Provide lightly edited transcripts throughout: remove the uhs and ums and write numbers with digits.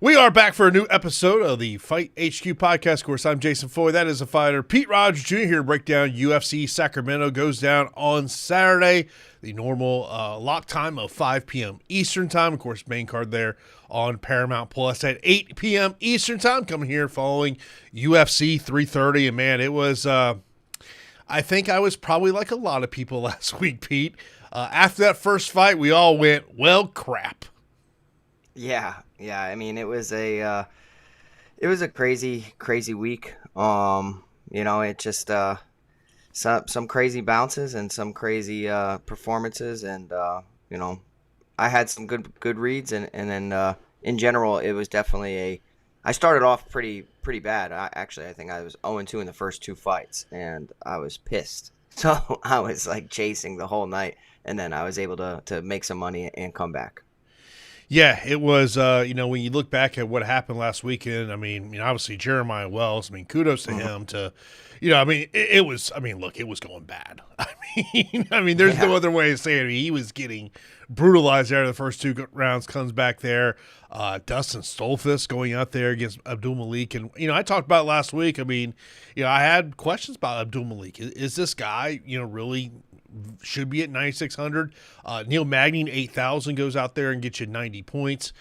We are back for a new episode of the Fight HQ podcast. Of course, I'm Jason Floyd. That is a fighter. Pete Rogers Jr. here to break down UFC Sacramento. Goes down on Saturday. The normal lock time of 5 p.m. Eastern time. Of course, main card there on Paramount Plus at 8 p.m. Eastern time. Coming here following UFC 330. And man, it was, I think I was probably like a lot of people last week, Pete. After that first fight, we all went, well, crap. Yeah. I mean, it was a crazy week. It just some crazy bounces and some crazy performances, and I had some good reads, and then in general, it was definitely I started off pretty bad. I think I was 0-2 in the first two fights, and I was pissed. So I was like chasing the whole night, and then I was able to make some money and come back. Yeah, it was, when you look back at what happened last weekend, obviously Jeremiah Wells, kudos to him it was going bad. There's no other way to say it. He was getting brutalized there the first two rounds, comes back there. Dustin Stolfus going out there against 𝗵𝗶𝗀. And, I talked about last week, I had questions about 𝗵𝗶𝗀. Is this guy, really should be at 9,600. Neil Magny, 8,000, goes out there and gets you 90 points.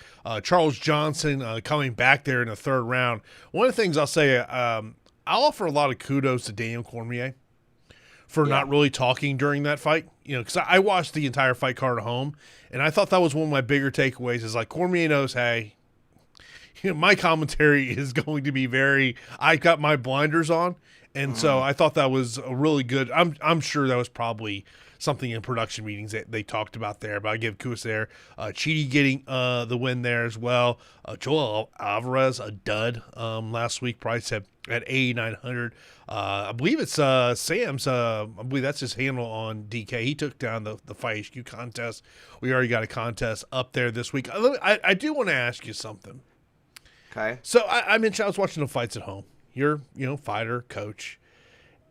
Charles Johnson coming back there in the third round. One of the things I'll say, I'll offer a lot of kudos to Daniel Cormier for not really talking during that fight. Because I watched the entire fight card at home, and I thought that was one of my bigger takeaways is like Cormier knows, hey, my commentary is going to be I got my blinders on. And so I thought that was a really good. I'm sure that was probably something in production meetings that they talked about there. But I give kudos there. 𝗁𝗍𝗫 getting the win there as well. Joel Alvarez, a dud last week, priced at 8,900. I believe it's Sam's. I believe that's his handle on DK. He took down the Fight HQ contest. We already got a contest up there this week. I do want to ask you something. Okay. So I mentioned I was watching the fights at home. You're, fighter, coach.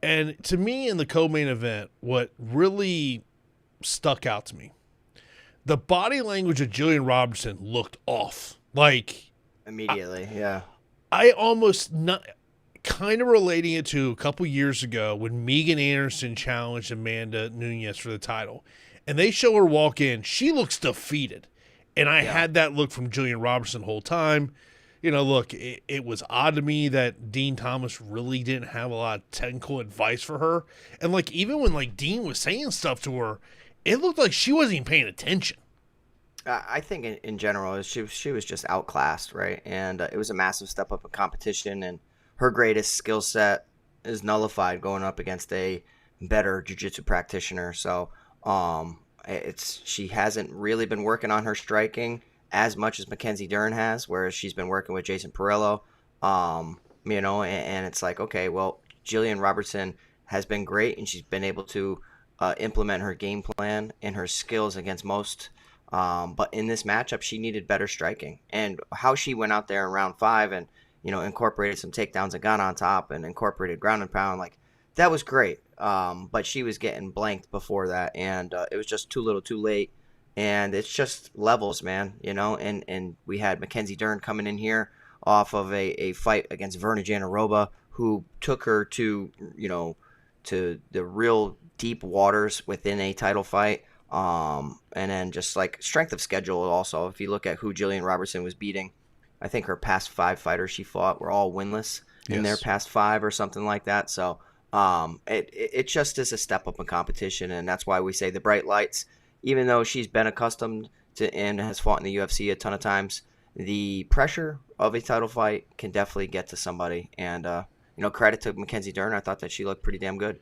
And to me in the co-main event, what really stuck out to me, the body language of Jillian Robertson looked off. Like immediately, yeah. I almost not kind of relating it to a couple years ago when Megan Anderson challenged Amanda Nunes for the title. And they show her walk in. She looks defeated. And I had that look from Jillian Robertson the whole time. Look, it was odd to me that Dean Thomas really didn't have a lot of technical advice for her. And, even when, Dean was saying stuff to her, it looked like she wasn't even paying attention. I think in general, she was just outclassed, right? And it was a massive step up in competition, and her greatest skill set is nullified going up against a better jiu-jitsu practitioner. So she hasn't really been working on her striking as much as Mackenzie Dern has, whereas she's been working with Jason Perillo, and it's like, okay, well, Jillian Robertson has been great, and she's been able to implement her game plan and her skills against most, but in this matchup, she needed better striking, and how she went out there in round 5 and, incorporated some takedowns and got on top and incorporated ground and pound, that was great, but she was getting blanked before that, and it was just too little too late. And it's just levels, man, and we had Mackenzie Dern coming in here off of a fight against Virna Jandiroba, who took her to the real deep waters within a title fight. And then just strength of schedule also. If you look at who Jillian Robertson was beating, I think her past 5 fighters she fought were all winless in their past 5 or something like that. So it just is a step up in competition, and that's why we say the bright lights. Even though she's been accustomed to and has fought in the UFC a ton of times, the pressure of a title fight can definitely get to somebody. And, credit to Mackenzie Dern. I thought that she looked pretty damn good.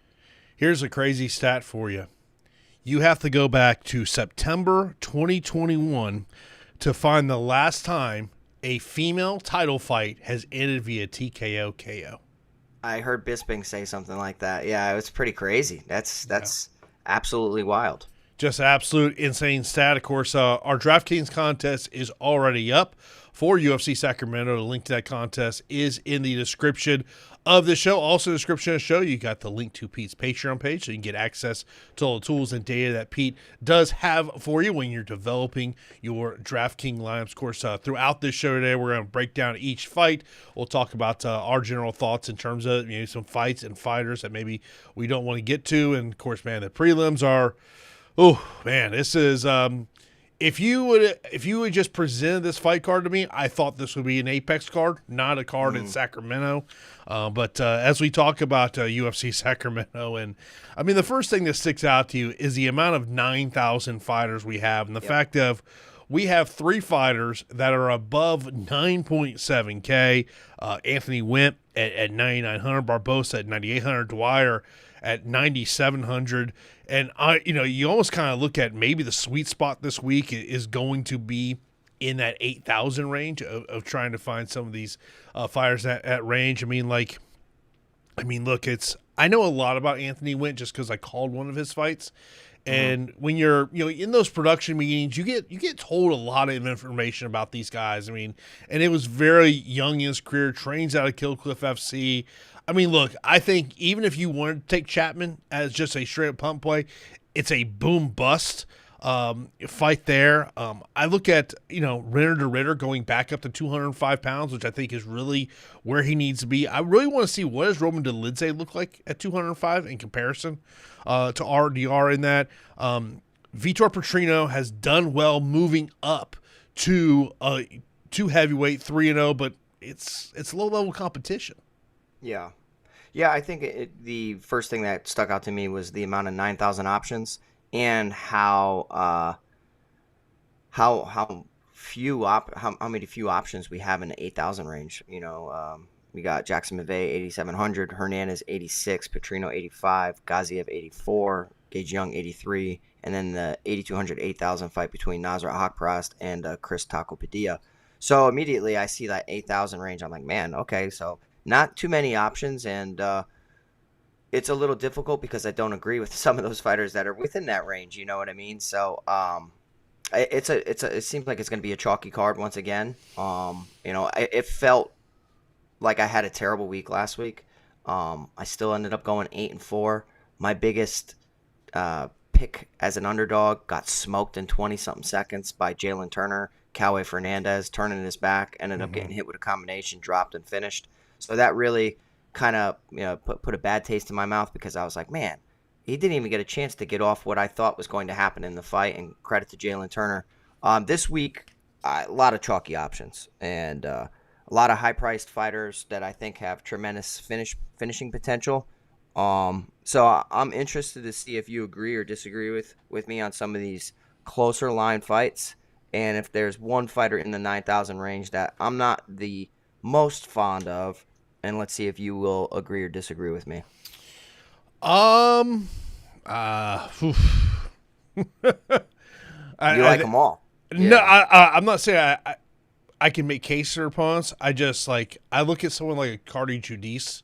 Here's a crazy stat for you. You have to go back to September 2021 to find the last time a female title fight has ended via TKO KO. I heard Bisping say something like that. Yeah, it was pretty crazy. That's absolutely wild. Just absolute insane stat. Of course, our DraftKings contest is already up for UFC Sacramento. The link to that contest is in the description of the show. Also, in the description of the show, you got the link to Pete's Patreon page, so you can get access to all the tools and data that Pete does have for you when you're developing your DraftKings lineups. Of course, throughout this show today, we're going to break down each fight. We'll talk about our general thoughts in terms of some fights and fighters that maybe we don't want to get to. And, of course, man, the prelims are... Oh man, this is if you would just present this fight card to me, I thought this would be an Apex card, not a card in Sacramento. But as we talk about UFC Sacramento, and I mean the first thing that sticks out to you is the amount of 9,000 fighters we have, and the fact of we have 3 fighters that are above 9.7K. Anthony Wint at 9,900, Barbosa at 9,800, Dwyer at 9,700. And you almost kind of look at maybe the sweet spot this week is going to be in that 8,000 range of trying to find some of these fighters at range. I mean, look, I know a lot about Anthony Wint just because I called one of his fights. And when you're, in those production meetings, you get told a lot of information about these guys. I mean, and it was very young in his career, trains out of Kill Cliff FC. I mean, look, I think even if you wanted to take Chatman as just a straight up pump play, it's a boom bust fight there. I look at, Reinier to Ritter going back up to 205 pounds, which I think is really where he needs to be. I really want to see what does Roman Dolidze look like at 205 in comparison to RDR in that. Vitor Petrino has done well moving up to heavyweight 3-0, but it's low level competition. Yeah. Yeah, I think the first thing that stuck out to me was the amount of 9,000 options and how many few options we have in the 8,000 range. We got 𝘁𝗵𝗶𝘀 8,700, Hernandez 86, Petrino 85, Gaziev 84, Gage Young 83, and then the 8,200 8,000 fight between Nasrat Haqparast and 𝘁𝗵𝗶𝗀. So immediately I see that 8,000 range. I'm like, man, okay, so not too many options, and it's a little difficult because I don't agree with some of those fighters that are within that range. You know what I mean? So it seems like it's going to be a chalky card once again. It felt like I had a terrible week last week. I still ended up going 8-4. My biggest pick as an underdog got smoked in 20-something seconds by Jalen Turner. Cowboy Hernandez turning his back, ended up getting hit with a combination, dropped and finished. So that really kind of put a bad taste in my mouth because I was like, man, he didn't even get a chance to get off what I thought was going to happen in the fight, and credit to Jalen Turner. This week, a lot of chalky options and a lot of high-priced fighters that I think have tremendous finishing potential. So I'm interested to see if you agree or disagree with me on some of these closer line fights, and if there's one fighter in the 9,000 range that I'm not the most fond of. And let's see if you will agree or disagree with me. You like them all. No, I'm not saying I can make case for opponents. I look at someone like a Carli Judice.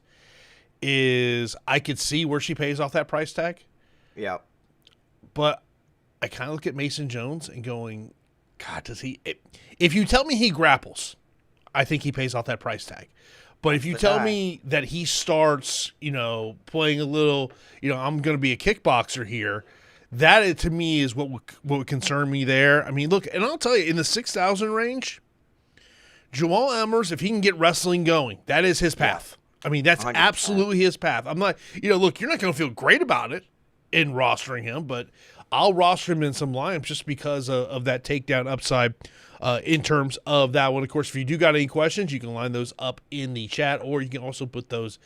I could see where she pays off that price tag. Yeah. But I kind of look at Mason Jones and going, God, does he? If you tell me he grapples, I think he pays off that price tag. But if you tell me that he starts, playing a little, I'm going to be a kickboxer here, that to me is what would concern me there. I mean, look, and I'll tell you, in the 6,000 range, Jamall Emmers, if he can get wrestling going, that is his path. I mean, that's 100%. Absolutely his path. I'm not, look, you're not going to feel great about it in rostering him, but I'll roster him in some lineups just because of that takedown upside in terms of that one. Of course, if you do got any questions, you can line those up in the chat, or you can also put those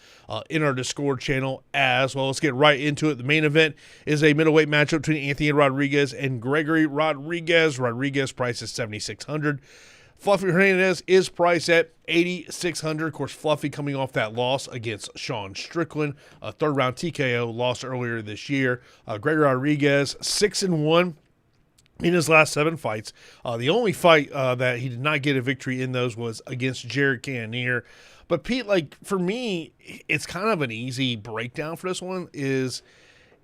in our Discord channel as well. Let's get right into it. The main event is a middleweight matchup between Anthony Rodrigues and Gregory Rodrigues. Rodrigues price is $7,600. Fluffy Hernandez is priced at $8,600. Of course, Fluffy coming off that loss against Sean Strickland, a third-round TKO loss earlier this year. Gregory Rodrigues, 6-1 in his last 7 fights. The only fight that he did not get a victory in those was against Jared Cannonier. But, Pete, for me, it's kind of an easy breakdown for this one is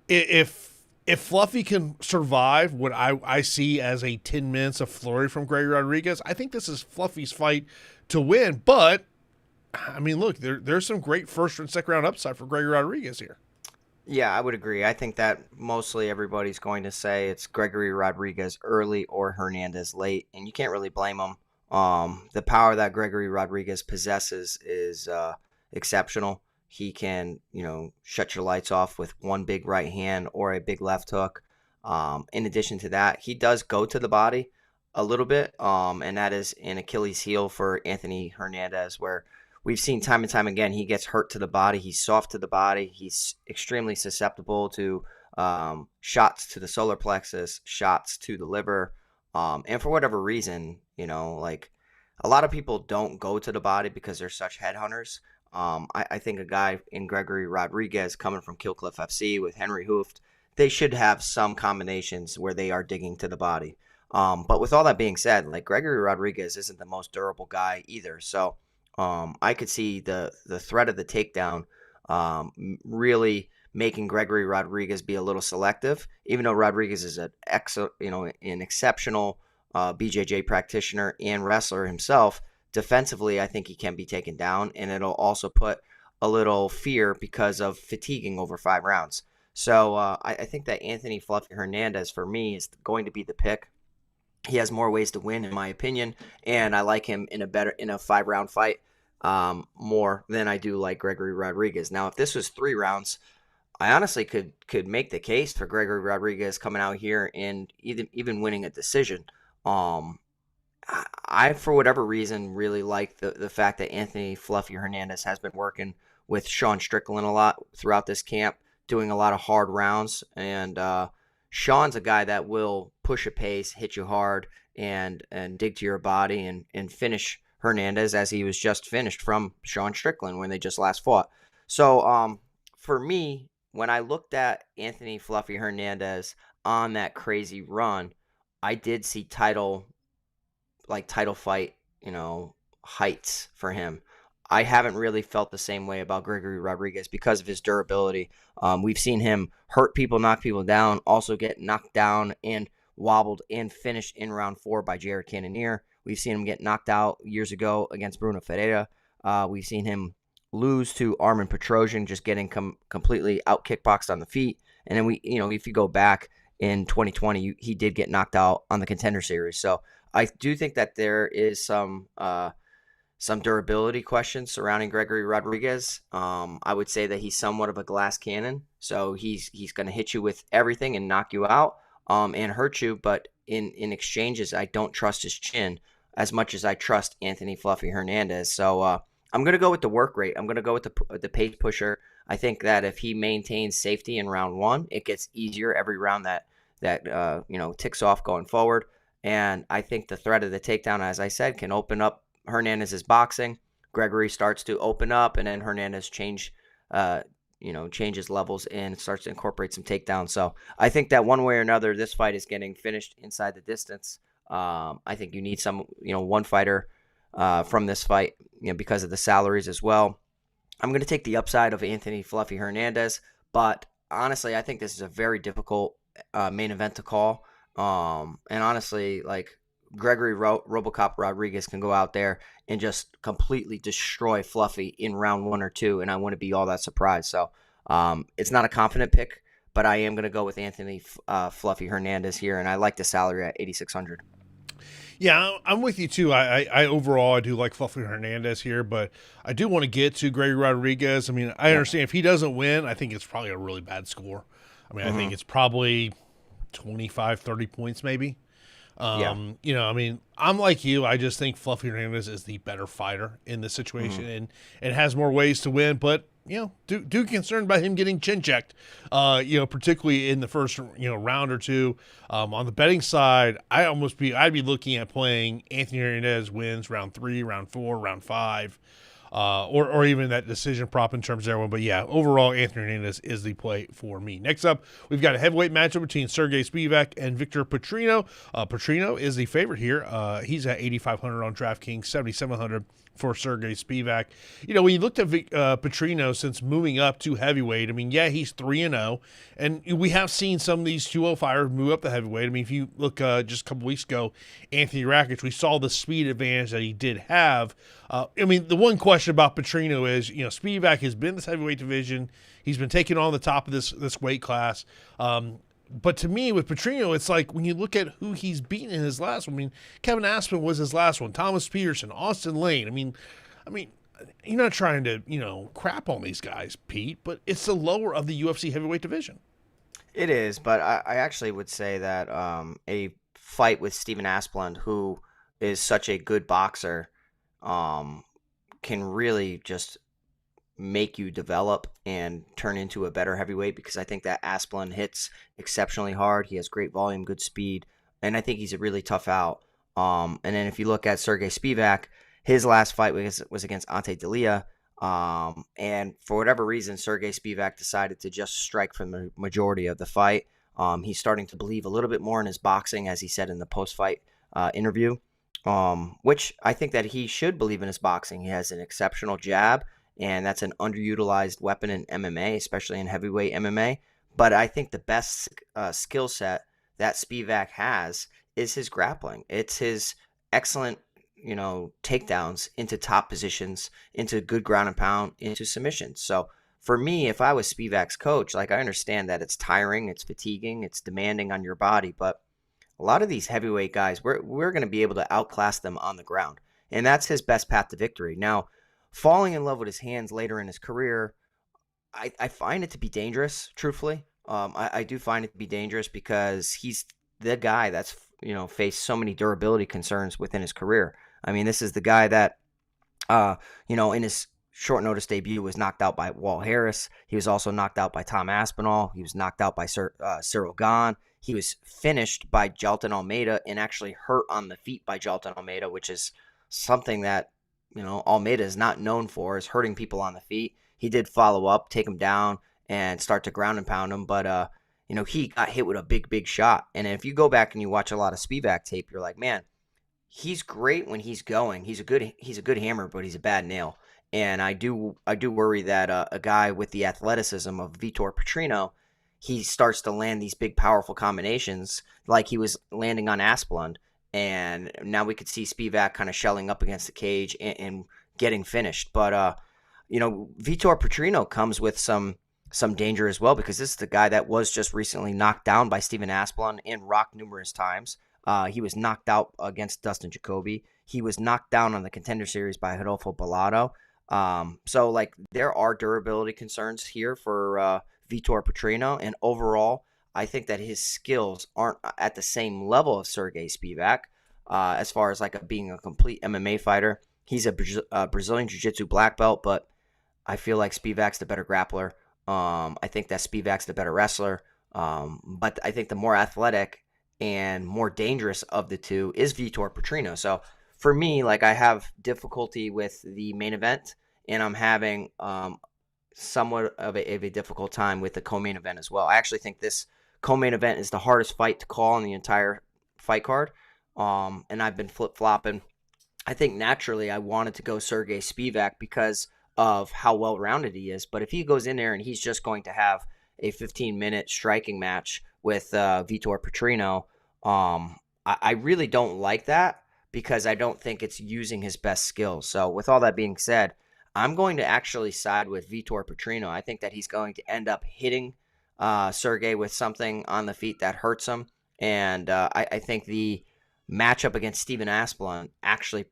if if Fluffy can survive what I see as a 10 minutes of flurry from Gregory Rodrigues, I think this is Fluffy's fight to win. But, I mean, look, there's some great first and second round upside for Gregory Rodrigues here. Yeah, I would agree. I think that mostly everybody's going to say it's Gregory Rodrigues early or Hernandez late, and you can't really blame them. The power that Gregory Rodrigues possesses is exceptional. He can, shut your lights off with one big right hand or a big left hook. In addition to that, he does go to the body a little bit, and that is an Achilles heel for Anthony Hernandez, where we've seen time and time again he gets hurt to the body. He's soft to the body. He's extremely susceptible to shots to the solar plexus, shots to the liver, and for whatever reason, like a lot of people don't go to the body because they're such headhunters. I think a guy in Gregory Rodrigues coming from Killcliff FC with Henry Hooft, they should have some combinations where they are digging to the body. But with all that being said, like Gregory Rodrigues isn't the most durable guy either. So I could see the threat of the takedown really making Gregory Rodrigues be a little selective, even though Rodrigues is an exceptional BJJ practitioner and wrestler himself. Defensively, I think he can be taken down, and it'll also put a little fear because of fatiguing over 5 rounds. So I think that Anthony Fluffy Hernandez, for me, is going to be the pick. He has more ways to win, in my opinion, and I like him in a 5-round fight more than I do like Gregory Rodrigues. Now, if this was 3 rounds, I honestly could make the case for Gregory Rodrigues coming out here and even winning a decision. I, for whatever reason, really like the fact that Anthony Fluffy Hernandez has been working with Sean Strickland a lot throughout this camp, doing a lot of hard rounds. And Sean's a guy that will push a pace, hit you hard, and dig to your body and finish Hernandez as he was just finished from Sean Strickland when they just last fought. So for me, when I looked at Anthony Fluffy Hernandez on that crazy run, I did see title fight, heights for him. I haven't really felt the same way about Gregory Rodrigues because of his durability. We've seen him hurt people, knock people down, also get knocked down and wobbled and finished in round 4 by Jared Cannonier. We've seen him get knocked out years ago against Bruno Ferreira. We've seen him lose to Armen Petrosian, just getting completely out kickboxed on the feet. And then if you go back in 2020, he did get knocked out on the Contender Series. So I do think that there is some durability questions surrounding Gregory Rodrigues. I would say that he's somewhat of a glass cannon, so he's going to hit you with everything and knock you out and hurt you. But in exchanges, I don't trust his chin as much as I trust Anthony Fluffy Hernandez. So I'm going to go with the work rate. I'm going to go with the pace pusher. I think that if he maintains safety in round 1, it gets easier every round that ticks off going forward. And I think the threat of the takedown, as I said, can open up Hernandez's boxing. Gregory starts to open up, and then Hernandez changes levels and starts to incorporate some takedowns. So I think that one way or another, this fight is getting finished inside the distance. I think you need one fighter from this fight, because of the salaries as well. I'm going to take the upside of Anthony Fluffy Hernandez, but honestly, I think this is a very difficult main event to call. And honestly, like Gregory RoboCop Rodrigues can go out there and just completely destroy Fluffy in round 1 or 2, and I wouldn't be all that surprised. So it's not a confident pick, but I am going to go with Anthony Fluffy Hernandez here, and I like the salary at $8,600. Yeah, I'm with you too. I overall I do like Fluffy Hernandez here, but I do want to get to Gregory Rodrigues. I mean, I understand if he doesn't win, I think it's probably a really bad score. I mean, I think it's probably 25, 30 points maybe. I mean, I'm like you. I just think Fluffy Hernandez is the better fighter in this situation and has more ways to win. But, do concerned about him getting chin checked, particularly in the first, round or two. On the betting side, I'd be looking at playing Anthony Hernandez wins round 3, round 4, round 5. or even that decision prop in terms of everyone. But yeah, overall, Anthony Hernandez is the play for me. Next up, we've got a heavyweight matchup between Sergei Spivac and Vitor Petrino. Petrino is the favorite here. He's at 8,500 on DraftKings, 7,700 for Sergei Spivac. You know, when you looked at Petrino since moving up to heavyweight, I mean, yeah, he's 3-0, and we have seen some of these 205ers move up to heavyweight. I mean, if you look just a couple weeks ago, Anthony Rakic, we saw the speed advantage that he did have. I mean, the one question about Petrino is, you know, Spivac has been in this heavyweight division. He's been taking on the top of this weight class. But to me, with Petrino, it's like when you look at who he's beaten in his last one. I mean, Kevin Aspen was his last one. Thomas Peterson, Austin Lane. I mean, you're not trying to, you know, crap on these guys, Pete, but it's the lower of the UFC heavyweight division. It is, but I actually would say that a fight with Steven Asplund, who is such a good boxer, can really just make you develop and turn into a better heavyweight, because I think that Asplund hits exceptionally hard. He has great volume, good speed, and I think he's a really tough out. And then if you look at Sergei Spivac, his last fight was against Ante Delia, and for whatever reason, Sergei Spivac decided to just strike for the majority of the fight. He's starting to believe a little bit more in his boxing, as he said in the post-fight interview, which I think that he should believe in his boxing. He has an exceptional jab, and that's an underutilized weapon in MMA, especially in heavyweight MMA. But I think the best skill set that Spivac has is his grappling. It's his excellent, you know, takedowns into top positions, into good ground and pound, into submissions. So for me, if I was Spivac's coach, like, I understand that it's tiring, it's fatiguing, it's demanding on your body, but a lot of these heavyweight guys, we're going to be able to outclass them on the ground. And that's his best path to victory. Now, falling in love with his hands later in his career, I find it to be dangerous, truthfully. I do find it to be dangerous because he's the guy that's, you know, faced so many durability concerns within his career. I mean, this is the guy that, you know, in his short notice debut was knocked out by Walt Harris. He was also knocked out by Tom Aspinall. He was knocked out by Cyril Gahn. He was finished by Jailton Almeida and actually hurt on the feet by Jailton Almeida, which is something that, you know, Almeida is not known for, is hurting people on the feet. He did follow up, take him down, and start to ground and pound him. But, you know, he got hit with a big shot. And if you go back and you watch a lot of Spivac tape, you're like, man, he's great when he's going. He's a good hammer, but he's a bad nail. And I do worry that a guy with the athleticism of Vitor Petrino, he starts to land these big, powerful combinations like he was landing on Asplund. And now we could see Spivac kind of shelling up against the cage and getting finished. But, you know, Vitor Petrino comes with some danger as well, because this is the guy that was just recently knocked down by Steven Asplund and rocked numerous times. He was knocked out against Dustin Jacoby. He was knocked down on the Contender Series by Rodolfo Bellato. So, like, there are durability concerns here for Vitor Petrino. And overall, I think that his skills aren't at the same level of Sergei Spivac as far as, like, being a complete MMA fighter. He's a Brazilian Jiu-Jitsu black belt, but I feel like Spivac's the better grappler. I think that Spivac's the better wrestler. But I think the more athletic and more dangerous of the two is Vitor Petrino. So for me, like, I have difficulty with the main event, and I'm having somewhat of a difficult time with the co-main event as well. I actually think this co-main event is the hardest fight to call on the entire fight card. And I've been flip-flopping. I think naturally I wanted to go Sergei Spivac because of how well-rounded he is. But if he goes in there and he's just going to have a 15-minute striking match with Vitor Petrino, I really don't like that, because I don't think it's using his best skills. So with all that being said, I'm going to actually side with Vitor Petrino. I think that he's going to end up hitting Sergei with something on the feet that hurts him. And I think the matchup against Steven Asplund actually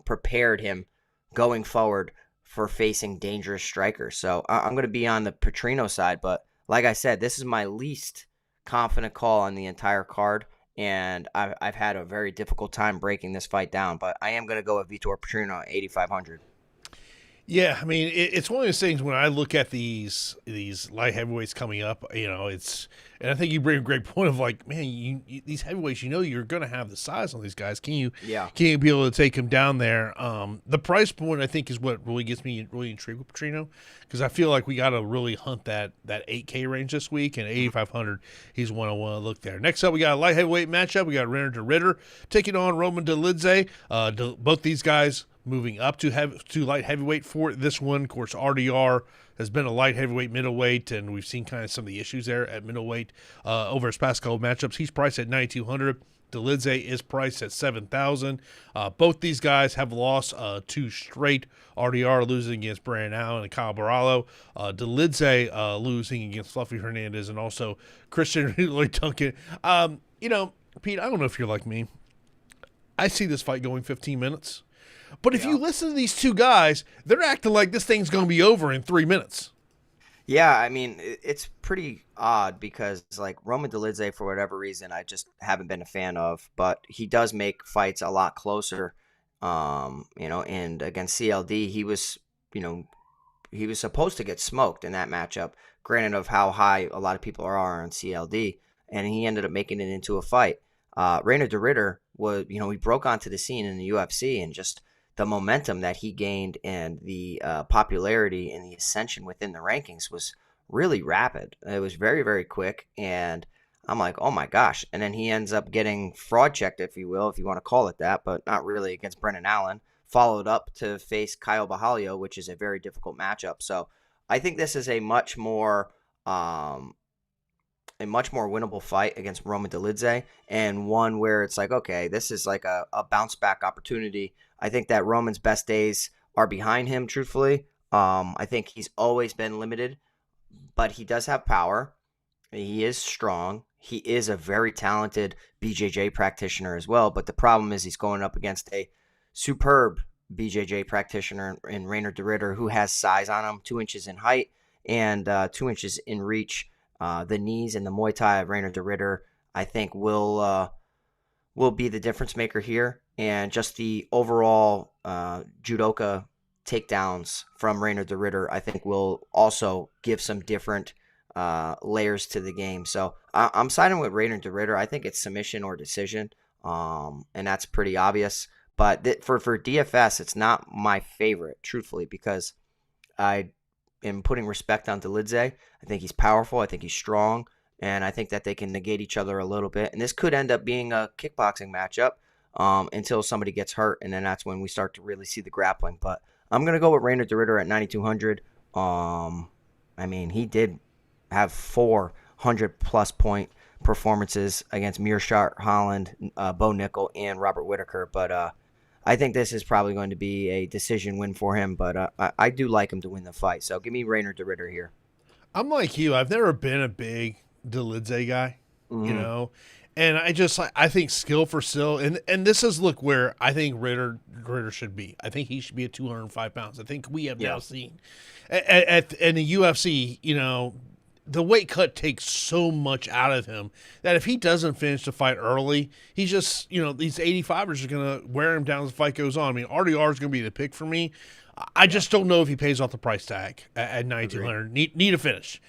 prepared him going forward for facing dangerous strikers. So I'm going to be on the Petrino side. But like I said, this is my least confident call on the entire card, and I've had a very difficult time breaking this fight down. But I am going to go with Vitor Petrino at 8,500. Yeah, I mean, it's one of those things when I look at these light heavyweights coming up, and I think you bring a great point of like, man, these heavyweights, you're going to have the size on these guys. Yeah. Can you be able to take them down there? The price point, I think, is what really gets me really intrigued with Petrino, because I feel like we got to really hunt that 8K range this week, and 8,500, he's 101 to look there. Next up, we got a light heavyweight matchup. We got Reinier to Ritter taking on Roman Dolidze. Both these guys moving up to light heavyweight for this one. Of course, RDR has been a light heavyweight middleweight, and we've seen kind of some of the issues there at middleweight over his past couple of matchups. He's priced at 9,200. Dolidze is priced at 7,000. Both these guys have lost 2 straight. RDR losing against Brandon Allen and 𝘁𝗵𝗶𝘀. Dolidze losing against Fluffy Hernandez and also Christian Lloyd Duncan. Pete, I don't know if you're like me. I see this fight going 15 minutes. But if you listen to these two guys, they're acting like this thing's going to be over in 3 minutes. Yeah, I mean, it's pretty odd because, like, Roman Dolidze, for whatever reason, I just haven't been a fan of. But he does make fights a lot closer, and against CLD, he was supposed to get smoked in that matchup, granted of how high a lot of people are on CLD, and he ended up making it into a fight. Reinier de Ritter was, he broke onto the scene in the UFC, and just the momentum that he gained and the popularity and the ascension within the rankings was really rapid. It was very, very quick. And I'm like, oh my gosh. And then he ends up getting fraud checked, if you will, if you want to call it that, but not really, against Brendan Allen, followed up to face 𝘁𝗶𝗀𝗀, which is a very difficult matchup. So I think this is a much more winnable fight against Roman Dolidze, and one where it's like, okay, this is like a bounce back opportunity. I think that Roman's best days are behind him, truthfully. I think he's always been limited, but he does have power. He is strong. He is a very talented BJJ practitioner as well, but the problem is he's going up against a superb BJJ practitioner in Reinier de Ritter, who has size on him, 2 inches in height and 2 inches in reach. The knees and the Muay Thai of Reinier de Ritter, I think, will be the difference maker here. And just the overall judoka takedowns from Reinier de Ritter, I think, will also give some different layers to the game. So I'm siding with Reinier de Ritter. I think it's submission or decision, and that's pretty obvious. But for DFS, it's not my favorite, truthfully, because I am putting respect on Dolidze. I think he's powerful. I think he's strong. And I think that they can negate each other a little bit. And this could end up being a kickboxing matchup until somebody gets hurt. And then that's when we start to really see the grappling. But I'm going to go with Reinier de Ritter at 9,200. I mean, he did have 400-plus point performances against Meerschaert, Holland, Bo Nickel, and Robert Whitaker. But I think this is probably going to be a decision win for him. But I do like him to win the fight. So give me Reinier de Ritter here. I'm like you. I've never been a big Dolidze guy, and I think skill for skill, and this is where I think Ritter should be. I think he should be at 205 pounds. I think we have now seen in the UFC, the weight cut takes so much out of him that if he doesn't finish the fight early, he's just, these 85ers are going to wear him down as the fight goes on. I mean, RDR is going to be the pick for me. I just don't know if he pays off the price tag at 9,200. Need a finish.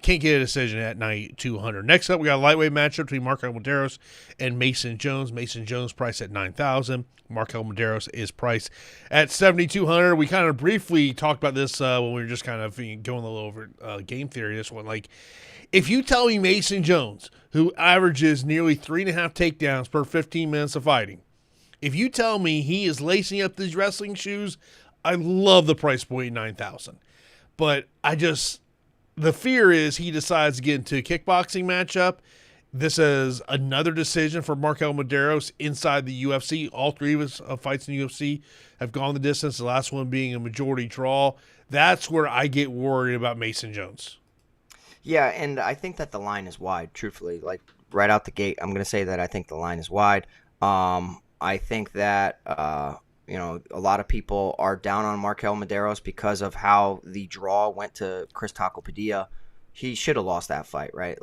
Can't get a decision at 9,200. Next up, we got a lightweight matchup between MarQuel Mederos and Mason Jones. Mason Jones priced at 9,000. MarQuel Mederos is priced at 7,200. We kind of briefly talked about this when we were just kind of going a little over game theory. This one, if you tell me Mason Jones, who averages nearly 3.5 takedowns per 15 minutes of fighting, if you tell me he is lacing up these wrestling shoes, I love the price point, 9,000. But the fear is he decides to get into a kickboxing matchup. This is another decision for MarQuel Mederos inside the UFC. All three of his fights in the UFC have gone the distance, the last one being a majority draw. That's where I get worried about Mason Jones. Yeah, and I think that the line is wide, truthfully. Right out the gate, I'm going to say that I think the line is wide. I think that a lot of people are down on MarQuel Mederos because of how the draw went to 𝘁𝗵𝗶𝘀. He should have lost that fight, right?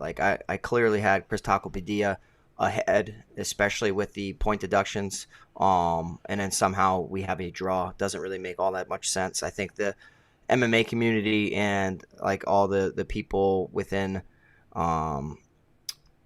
I clearly had 𝘁𝗵𝗶𝘀 ahead, especially with the point deductions. And then somehow we have a draw. Doesn't really make all that much sense. I think the MMA community and like all the people within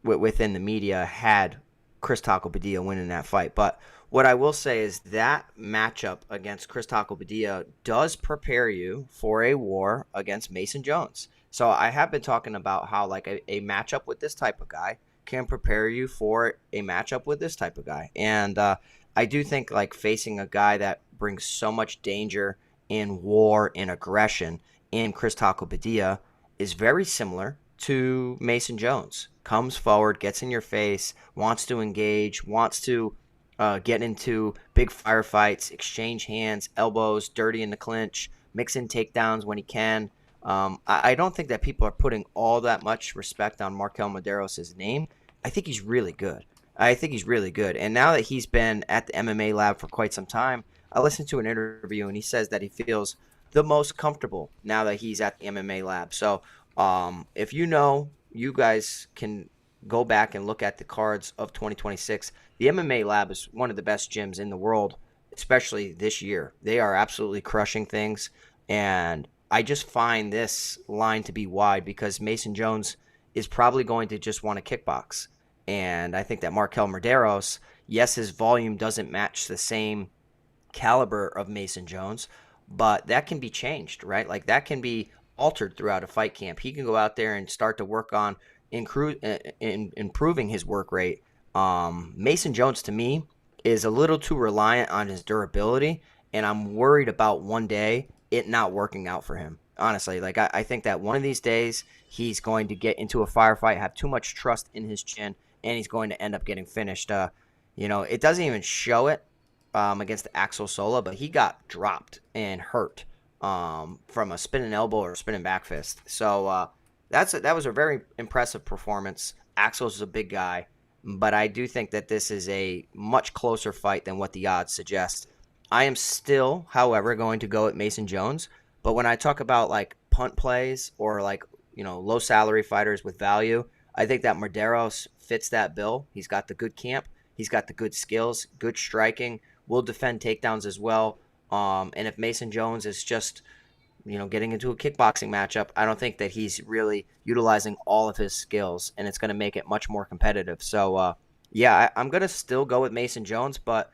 within the media had 𝘁𝗵𝗶𝘀 winning that fight. But what I will say is that matchup against 𝘁𝗵𝗶𝘀 does prepare you for a war against Mason Jones. So I have been talking about how like a matchup with this type of guy can prepare you for a matchup with this type of guy. And I do think like facing a guy that brings so much danger in war and aggression in 𝘁𝗵𝗶𝘀 is very similar to Mason Jones. Comes forward, gets in your face, wants to engage, wants to get into big firefights, exchange hands, elbows, dirty in the clinch, mix in takedowns when he can. I don't think that people are putting all that much respect on MarQuel Mederos' name. I think he's really good. And now that he's been at the MMA lab for quite some time, I listened to an interview and he says that he feels the most comfortable now that he's at the MMA lab. So if you guys can go back and look at the cards of 2026. The MMA lab is one of the best gyms in the world, especially this year. They are absolutely crushing things. And I just find this line to be wide because Mason Jones is probably going to just want to kickbox. And I think that MarQuel Mederos, yes, his volume doesn't match the same caliber of Mason Jones, but that can be changed, right? Like that can be altered throughout a fight camp. He can go out there and start to work on improving his work rate. Mason Jones, to me, is a little too reliant on his durability, and I'm worried about one day it not working out for him. Honestly, like I think that one of these days he's going to get into a firefight, have too much trust in his chin, and he's going to end up getting finished. It doesn't even show it against Axel Sola, but he got dropped and hurt from a spinning elbow or spinning back fist. So that was a very impressive performance. Axel's a big guy, but I do think that this is a much closer fight than what the odds suggest. I am still, however, going to go at Mason Jones, but when I talk about like punt plays or like, low salary fighters with value, I think that Mederos fits that bill. He's got the good camp. He's got the good skills, good striking, will defend takedowns as well. And if Mason Jones is just, getting into a kickboxing matchup, I don't think that he's really utilizing all of his skills, and it's going to make it much more competitive. So, I'm going to still go with Mason Jones, but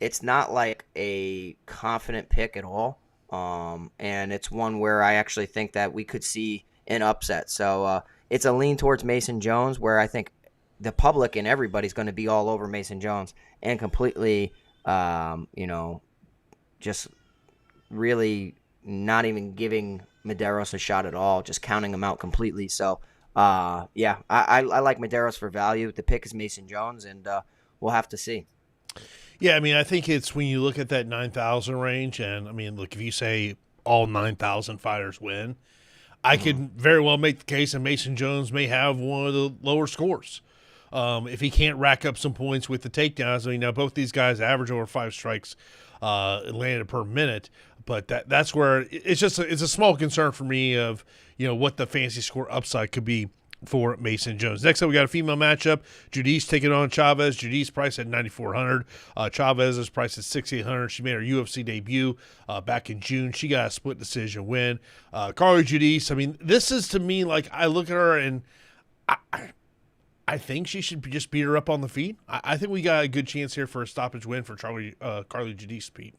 it's not like a confident pick at all. And it's one where I actually think that we could see an upset. So it's a lean towards Mason Jones where I think the public and everybody's going to be all over Mason Jones and completely, just really not even giving Mederos a shot at all, just counting him out completely. So, I like Mederos for value. The pick is Mason Jones, and we'll have to see. Yeah, I mean, I think it's when you look at that 9,000 range, and I mean, look, if you say all 9,000 fighters win, I could very well make the case that Mason Jones may have one of the lower scores. If he can't rack up some points with the takedowns, I mean, now both these guys average over 5 strikes landed per minute, but that's where it's a small concern for me of what the fantasy score upside could be for Mason Jones. Next up, we got a female matchup. Judice taking on Chaves. Judice priced at 9,400. Chaves is priced at 6,800. She made her UFC debut back in June. She got a split decision win. Carli Judice, I mean, this is to me like I look at her and I think she should just beat her up on the feet. I think we got a good chance here for a stoppage win for Carli Judice, Pete.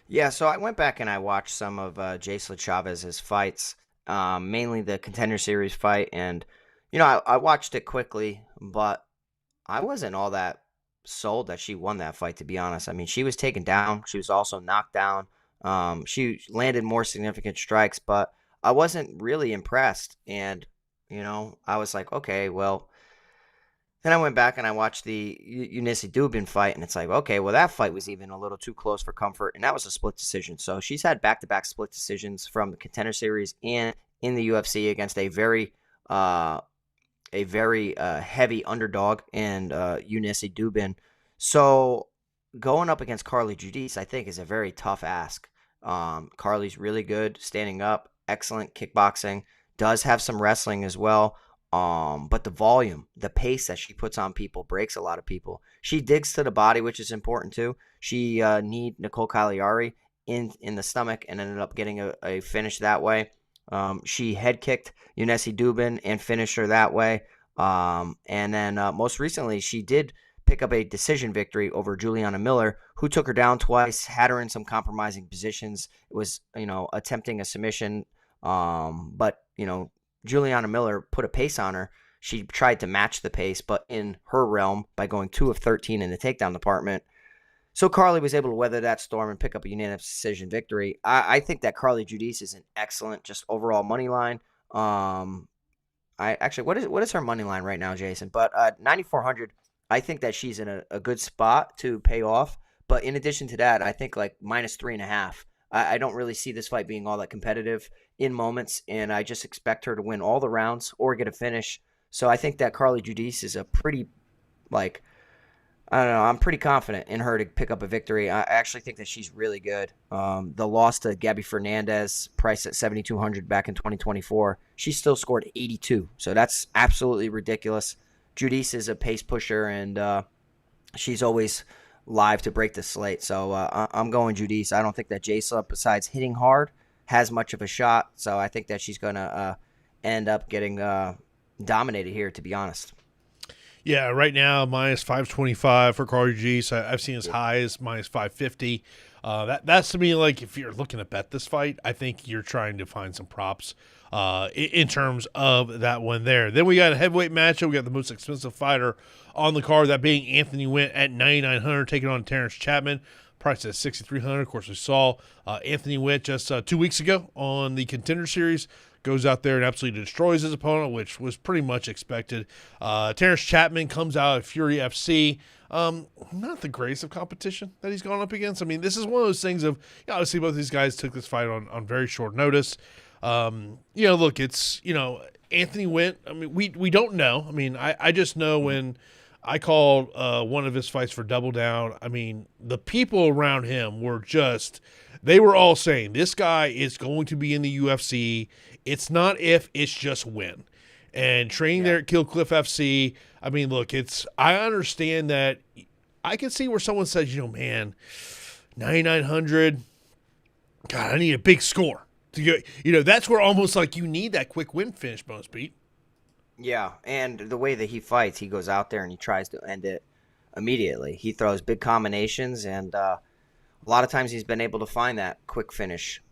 Yeah, so I went back and I watched some of Jeisla Chaves' fights, mainly the Contender Series fight, and I watched it quickly, but I wasn't all that sold that she won that fight, to be honest. I mean, she was taken down. She was also knocked down. She landed more significant strikes, but I wasn't really impressed. And, I was like, okay, well. Then I went back and I watched the 𝘁𝗵𝗶𝘀 fight, and it's like, okay, well, that fight was even a little too close for comfort, and that was a split decision. So she's had back-to-back split decisions from the Contender Series and in the UFC against a very heavy underdog and 𝘁𝗵𝗶𝘀. So going up against Carli Judice, I think, is a very tough ask. Carli's really good standing up, excellent kickboxing, does have some wrestling as well. But the volume, the pace that she puts on people breaks a lot of people. She digs to the body, which is important too. She kneed 𝗁𝗁𝗶𝗀𝗀 in the stomach and ended up getting a finish that way. She head kicked 𝘁𝗵𝗶𝘀 and finished her that way. And then most recently, she did pick up a decision victory over Juliana Miller, who took her down twice, had her in some compromising positions. It was, attempting a submission. But, Juliana Miller put a pace on her. She tried to match the pace, but in her realm by going 2 of 13 in the takedown department. So Carli was able to weather that storm and pick up a unanimous decision victory. I think that Carli Judice is an excellent just overall money line. What is her money line right now, Jason? But 9,400, I think that she's in a good spot to pay off. But in addition to that, I think like -3.5. I don't really see this fight being all that competitive in moments, and I just expect her to win all the rounds or get a finish. So I think that Carli Judice is a pretty, I don't know, I'm pretty confident in her to pick up a victory. I actually think that she's really good. The loss to Gabby Fernandez, priced at 7,200 back in 2024, she still scored 82. So that's absolutely ridiculous. Judice is a pace pusher, and she's always live to break the slate. So I'm going Judice. I don't think that Jeisla, besides hitting hard, has much of a shot. So I think that she's going to end up getting dominated here, to be honest. Yeah, right now, -525 for Carli Judice. I've seen as high as -550. That's to me, like, if you're looking to bet this fight, I think you're trying to find some props in terms of that one there. Then we got a heavyweight matchup. We got the most expensive fighter on the card, that being Anthony Wint at 9,900, taking on Terrance Chatman, priced at 6,300. Of course, we saw Anthony Wint just 2 weeks ago on the Contender Series. Goes out there and absolutely destroys his opponent, which was pretty much expected. Terrance Chatman comes out of Fury FC. Not the greatest of competition that he's gone up against. I mean, this is one of those things of, obviously both these guys took this fight on very short notice. Look, it's, Anthony Wint. I mean, we don't know. I mean, I just know when I called one of his fights for Double Down, I mean, the people around him were just, they were all saying, this guy is going to be in the UFC. It's not if, it's just when. And training there at Kill Cliff FC, I mean, look, I understand that. I can see where someone says, man, 9,900, God, I need a big score to get, that's where almost like you need that quick win finish bonus, Pete. Yeah, and the way that he fights, he goes out there and he tries to end it immediately. He throws big combinations, and a lot of times he's been able to find that quick finish.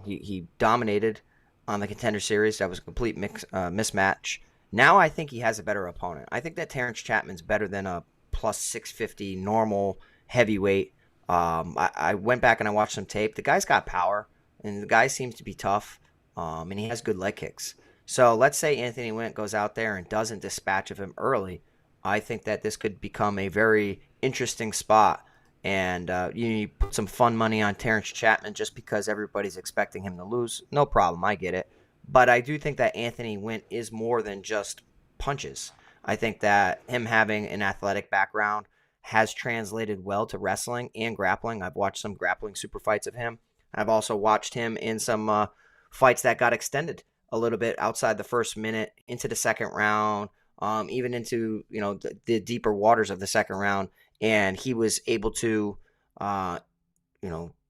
He dominated on the Contender Series. That was a complete mismatch. Now I think he has a better opponent. I think that Terrance Chatman's better than a plus 650 normal heavyweight. I went back and I watched some tape. The guy's got power, and the guy seems to be tough, and he has good leg kicks. So let's say Anthony Wint goes out there and doesn't dispatch of him early. I think that this could become a very interesting spot. And you put some fun money on Terrance Chatman just because everybody's expecting him to lose. No problem, I get it. But I do think that Anthony Wint is more than just punches. I think that him having an athletic background has translated well to wrestling and grappling. I've watched some grappling super fights of him. I've also watched him in some fights that got extended a little bit outside the first minute into the second round, even into the deeper waters of the second round. And he was able to,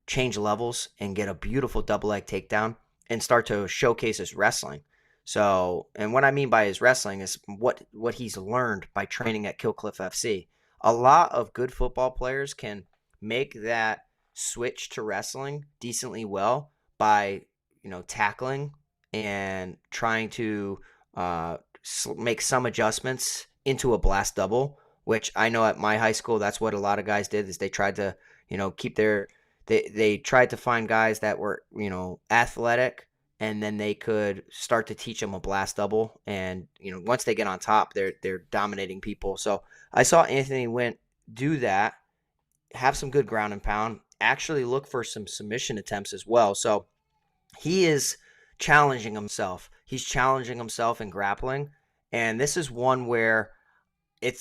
change levels and get a beautiful double leg takedown and start to showcase his wrestling. So, and what I mean by his wrestling is what he's learned by training at Kill Cliff FC. A lot of good football players can make that switch to wrestling decently well by, tackling and trying to make some adjustments into a blast double, which I know at my high school, that's what a lot of guys did, is they tried to, keep they tried to find guys that were, athletic, and then they could start to teach them a blast double. And, once they get on top, they're dominating people. So I saw Anthony Wint do that, have some good ground and pound, actually look for some submission attempts as well. So he is challenging himself. He's challenging himself in grappling. And this is one where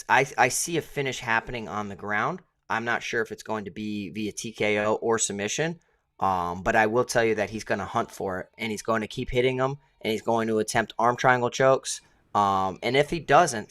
I see a finish happening on the ground. I'm not sure if it's going to be via TKO or submission, but I will tell you that he's going to hunt for it, and he's going to keep hitting them, and he's going to attempt arm triangle chokes. And if he doesn't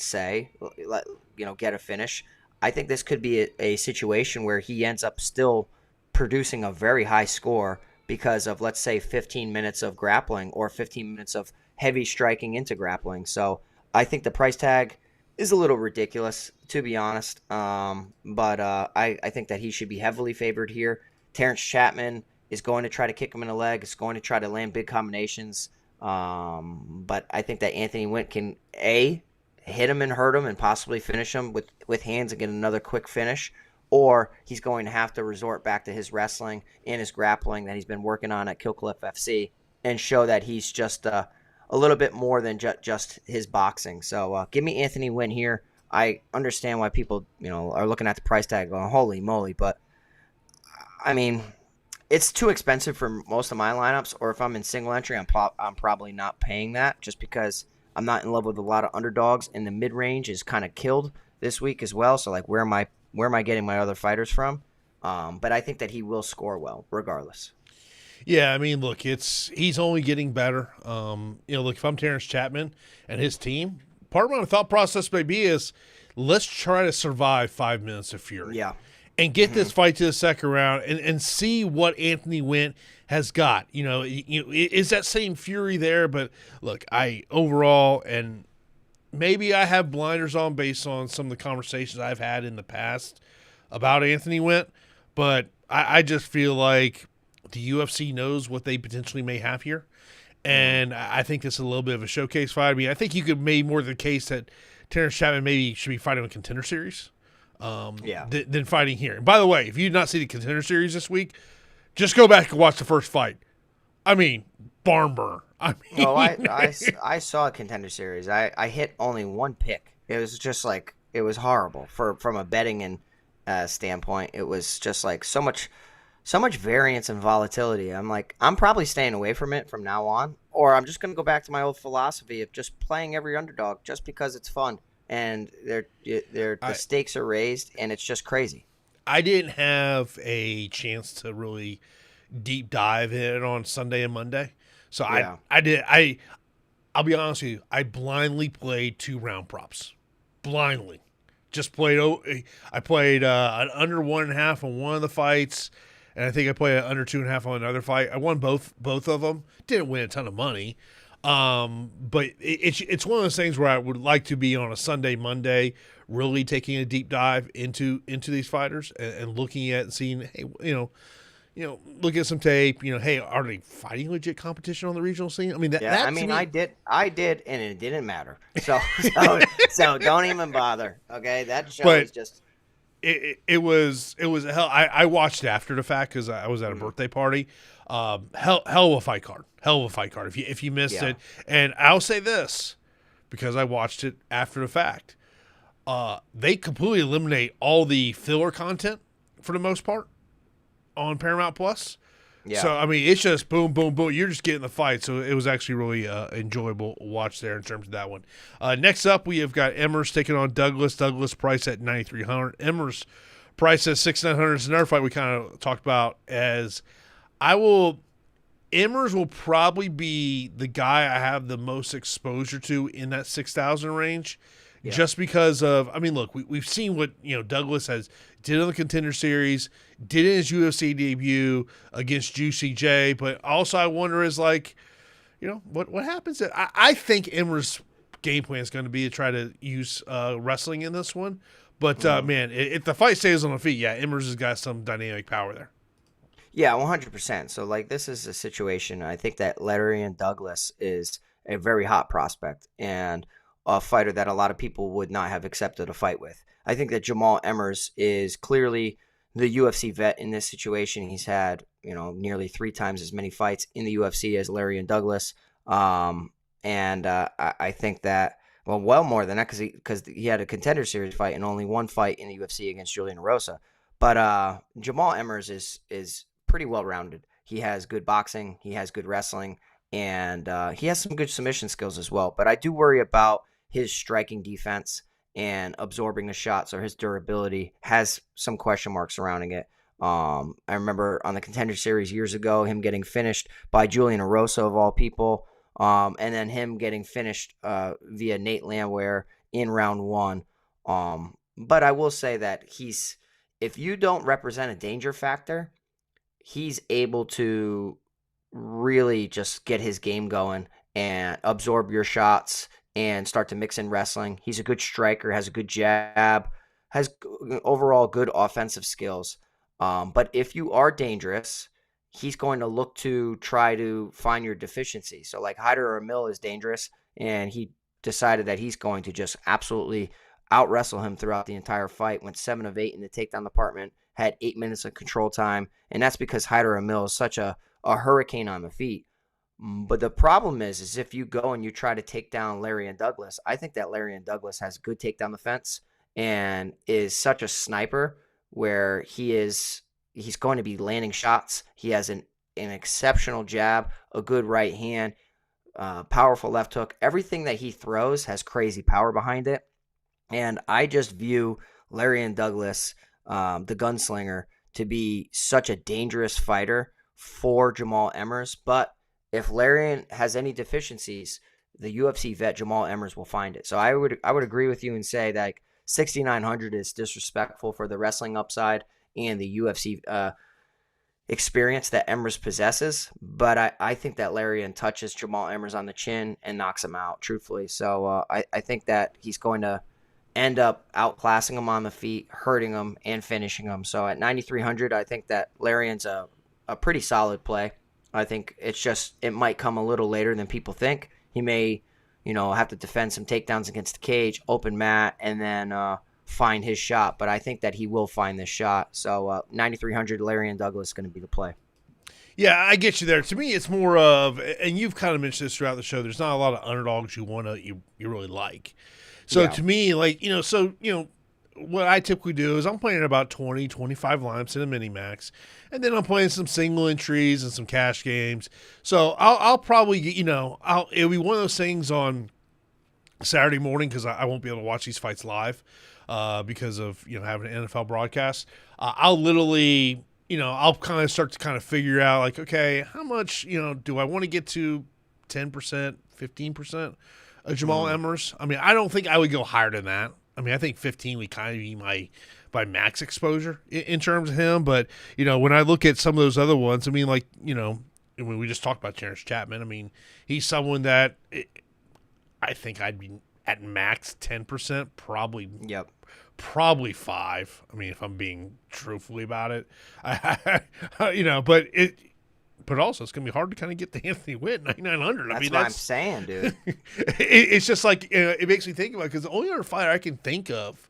get a finish, I think this could be a situation where he ends up still producing a very high score because of, let's say, 15 minutes of grappling or 15 minutes of heavy striking into grappling. So I think the price tag is a little ridiculous, to be honest. But I think that he should be heavily favored here. Terrance Chatman is going to try to kick him in the leg. Is going to try to land big combinations. But I think that Anthony Wint can hit him and hurt him and possibly finish him with hands and get another quick finish, or he's going to have to resort back to his wrestling and his grappling that he's been working on at 𝘁𝗵𝗶𝘀 FC and show that he's just a little bit more than just his boxing. So give me Anthony Wint here. I understand why people are looking at the price tag going, holy moly, but I mean, it's too expensive for most of my lineups, or if I'm in single entry, I'm probably not paying that just because I'm not in love with a lot of underdogs, and the mid-range is kind of killed this week as well. So, like, where am I getting my other fighters from? But I think that he will score well regardless. Yeah, I mean, look, he's only getting better. Look, if I'm Terrance Chatman and his team, part of my thought process may be is let's try to survive 5 minutes of fury. Yeah. And get this fight to the second round and see what Anthony Wint has got. Is that same fury there? But look, overall, and maybe I have blinders on based on some of the conversations I've had in the past about Anthony Wint, but I just feel like the UFC knows what they potentially may have here. And I think this is a little bit of a showcase fight. I mean, I think you could make more of the case that Terrance Chatman maybe should be fighting a Contender Series. Than fighting here. And by the way, if you did not see the Contender Series this week, just go back and watch the first fight. I mean, barn burner. I saw a Contender Series. I hit only one pick. It was just like, it was horrible from a betting and standpoint. It was just like so much variance and volatility. I'm like, I'm probably staying away from it from now on, or I'm just going to go back to my old philosophy of just playing every underdog just because it's fun. And the stakes are raised, and it's just crazy. I didn't have a chance to really deep dive in it on Sunday and Monday, so yeah. I'll be honest with you. I blindly played 2-round props, blindly. Just played. I played an under 1.5 on one of the fights, and I think I played an under 2.5 on another fight. I won both of them. Didn't win a ton of money. But it's one of those things where I would like to be on a Sunday, Monday, really taking a deep dive into these fighters and looking at and seeing, hey, look at some tape, hey, are they fighting legit competition on the regional scene? I mean, I did, and it didn't matter. So don't even bother. Okay. That show is just, it was hell. I watched it after the fact because I was at a birthday party. Hell of a fight card. If you missed it, and I'll say this because I watched it after the fact, they completely eliminate all the filler content for the most part on Paramount Plus. Yeah. So I mean, it's just boom, boom, boom. You're just getting the fight. So it was actually really enjoyable watch there in terms of that one. Next up, we have got Emmers taking on Douglas. Douglas price at 9,300. Emmers price at 6,900. It's another fight we kind of talked about as. Emmers will probably be the guy I have the most exposure to in that 6,000 range, just because of. I mean, look, we've seen what Douglas has did on the Contender Series, did in his UFC debut against Juicy J, but also I wonder is like, what happens? I think Emmers' game plan is going to be to try to use wrestling in this one, but man, if the fight stays on the feet, Emmers has got some dynamic power there. Yeah, 100%. So, like, this is a situation. I think that Lerryan Douglas is a very hot prospect and a fighter that a lot of people would not have accepted a fight with. I think that Jamall Emmers is clearly the UFC vet in this situation. He's had, nearly 3 times as many fights in the UFC as Lerryan Douglas. And I think that, well more than that because he had a Contender Series fight and only one fight in the UFC against Julian Erosa. But Jamall Emmers is pretty well-rounded. He has good boxing, he has good wrestling, and he has some good submission skills as well. But I do worry about his striking defense and absorbing the shots, or his durability has some question marks surrounding it. I remember on the Contender Series years ago, him getting finished by Julian Erosa of all people. and then him getting finished via Nate Landwehr in round 1. But I will say that if you don't represent a danger factor, he's able to really just get his game going and absorb your shots and start to mix in wrestling. He's a good striker, has a good jab, has overall good offensive skills. But if you are dangerous, he's going to look to try to find your deficiency. So like 𝗲𝗵𝗶𝘀 is dangerous, and he decided that he's going to just absolutely out-wrestle him throughout the entire fight, went 7 of 8 in the takedown department, had 8 minutes of control time, and that's because 𝗲𝗵𝗶𝘀 is such a hurricane on the feet. But the problem is if you go and you try to take down Lerryan Douglas, I think that Lerryan Douglas has good takedown defense and is such a sniper where he's going to be landing shots. He has an exceptional jab, a good right hand, powerful left hook. Everything that he throws has crazy power behind it. And I just view Lerryan Douglas, the gunslinger, to be such a dangerous fighter for Jamall Emmers. But if Lerryan has any deficiencies, the UFC vet Jamall Emmers will find it. So I would agree with you and say that 6,900 is disrespectful for the wrestling upside and the UFC experience that Emmers possesses. But I think that Lerryan touches Jamall Emmers on the chin and knocks him out, truthfully. So I think that he's going to end up outclassing him on the feet, hurting him, and finishing him. So at 9,300, I think that Lerryan's a pretty solid play. I think it might come a little later than people think. He may, have to defend some takedowns against the cage, open mat, and then find his shot. But I think that he will find this shot. So 9,300, Lerryan Douglas is going to be the play. Yeah, I get you there. To me, it's more of, and you've kind of mentioned this throughout the show, there's not a lot of underdogs you really like. So to me, what I typically do is I'm playing about 20, 25 lineups in a mini max, and then I'm playing some single entries and some cash games. So I'll probably get, it'll be one of those things on Saturday morning because I won't be able to watch these fights live because of having an NFL broadcast. I'll literally, I'll kind of start to kind of figure out like, okay, how much do I want to get to 10%, 15%? Jamall Emmers. I mean, I don't think I would go higher than that. I mean, I think 15 would kind of be my max exposure in terms of him. But, when I look at some of those other ones, I mean, when we just talked about Terrance Chatman, I mean, he's someone that I think I'd be at max 10%, probably. Yep. Probably 5. I mean, if I'm being truthfully about it, but also, it's going to be hard to kind of get the Anthony Wint 9,900. That's what I'm saying, dude. It's just like, it makes me think about it because the only other fighter I can think of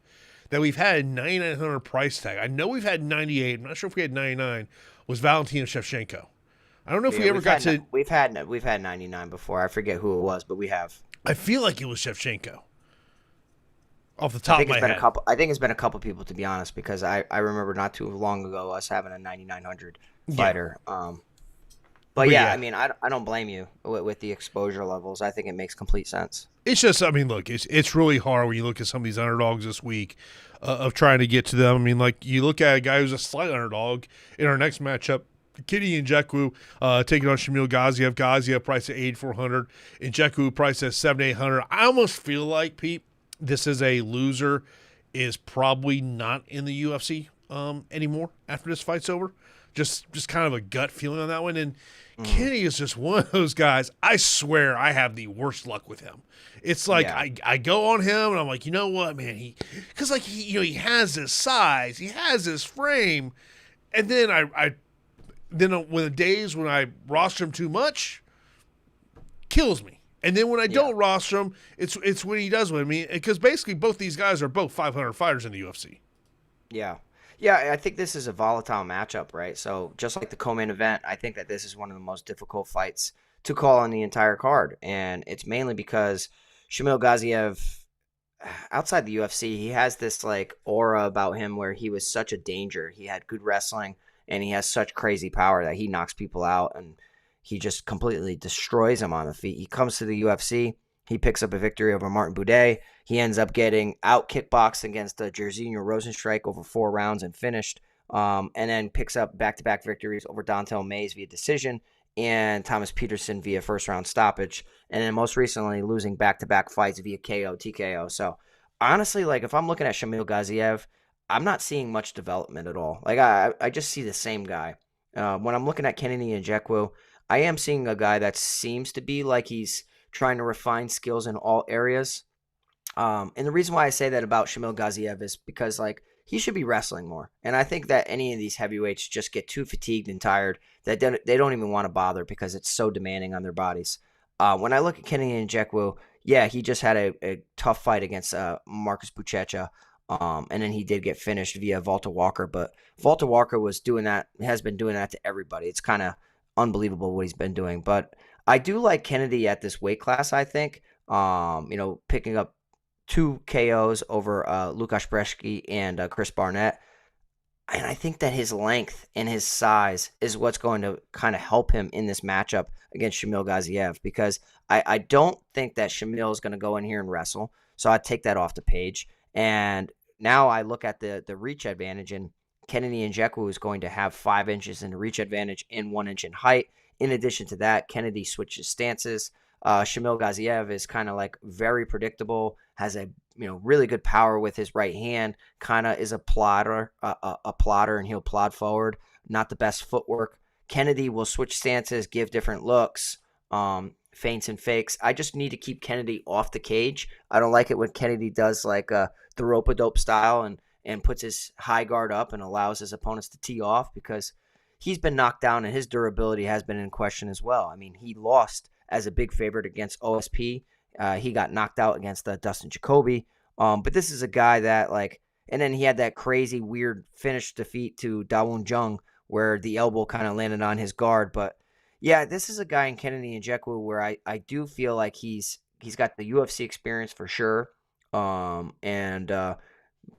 that we've had 9,900 price tag, I know we've had 98, I'm not sure if we had 99, was Valentina Shevchenko. I don't know if we ever got to. We've had 99 before. I forget who it was, but we have. I feel like it was Shevchenko. Off the top of my head. I think it's been a couple people, to be honest, because I remember not too long ago us having a 9,900 fighter. But yeah, I mean, I don't blame you with the exposure levels. I think it makes complete sense. It's just, I mean, look, it's really hard when you look at some of these underdogs this week of trying to get to them. I mean, like, you look at a guy who's a slight underdog in our next matchup, Nzechukwu taking on Shamil Gaziev. Gaziev priced at 8,400. Nzechukwu priced at 7,800. I almost feel like, Pete, this is a loser is probably not in the UFC anymore after this fight's over. Just kind of a gut feeling on that one. And Kenny is just one of those guys. I swear I have the worst luck with him. It's like I go on him and I'm like, you know what, man? He has this size, he has this frame, and then when the days when I roster him too much, kills me. And then when I don't roster him, it's when he does win me, because basically both these guys are both 500 fighters in the UFC. Yeah. Yeah, I think this is a volatile matchup, right? So just like the co-main event, I think that this is one of the most difficult fights to call on the entire card. And it's mainly because Shamil Gaziev, outside the UFC, he has this like aura about him where he was such a danger. He had good wrestling and he has such crazy power that he knocks people out and he just completely destroys them on the feet. He comes to the UFC. He picks up a victory over Martin Buday. He ends up getting out kickboxed against Jairzinho Rozenstruik over 4 rounds and finished. And then picks up back-to-back victories over Dontel Mays via decision and Thomas Peterson via first-round stoppage, and then most recently losing back-to-back fights via KO, TKO. So honestly, like if I'm looking at Shamil Gaziev, I'm not seeing much development at all. Like I just see the same guy. When I'm looking at Kennedy Nzechukwu, I am seeing a guy that seems to be like he's trying to refine skills in all areas. And the reason why I say that about Shamil Gaziev is because like he should be wrestling more. And I think that any of these heavyweights just get too fatigued and tired that they don't even want to bother because it's so demanding on their bodies. When I look at Kennedy Nzechukwu, yeah, he just had a tough fight against Marcus Buchecha. And then he did get finished via Walter Walker, but Walter Walker has been doing that to everybody. It's kind of unbelievable what he's been doing. But I do like Kennedy at this weight class, I think. Picking up 2 KOs over Łukasz Brzeski and Chris Barnett. And I think that his length and his size is what's going to kind of help him in this matchup against Shamil Gaziev, because I don't think that Shamil is going to go in here and wrestle. So I take that off the page. And now I look at the reach advantage, and Kennedy Nzechukwu is going to have 5 inches in the reach advantage and 1 inch in height. In addition to that, Kennedy switches stances. Shamil Gaziev is kind of like very predictable, has a really good power with his right hand, kind of is a plotter, and he'll plod forward. Not the best footwork. Kennedy will switch stances, give different looks, feints and fakes. I just need to keep Kennedy off the cage. I don't like it when Kennedy does like the rope-a-dope style and puts his high guard up and allows his opponents to tee off, because he's been knocked down and his durability has been in question as well. I mean, he lost as a big favorite against OSP. He got knocked out against Dustin Jacoby. But this is a guy that and then he had that crazy weird finish defeat to Dawoon Jung where the elbow kind of landed on his guard. But yeah, this is a guy in Kennedy Nzechukwu where I do feel like he's got the UFC experience for sure.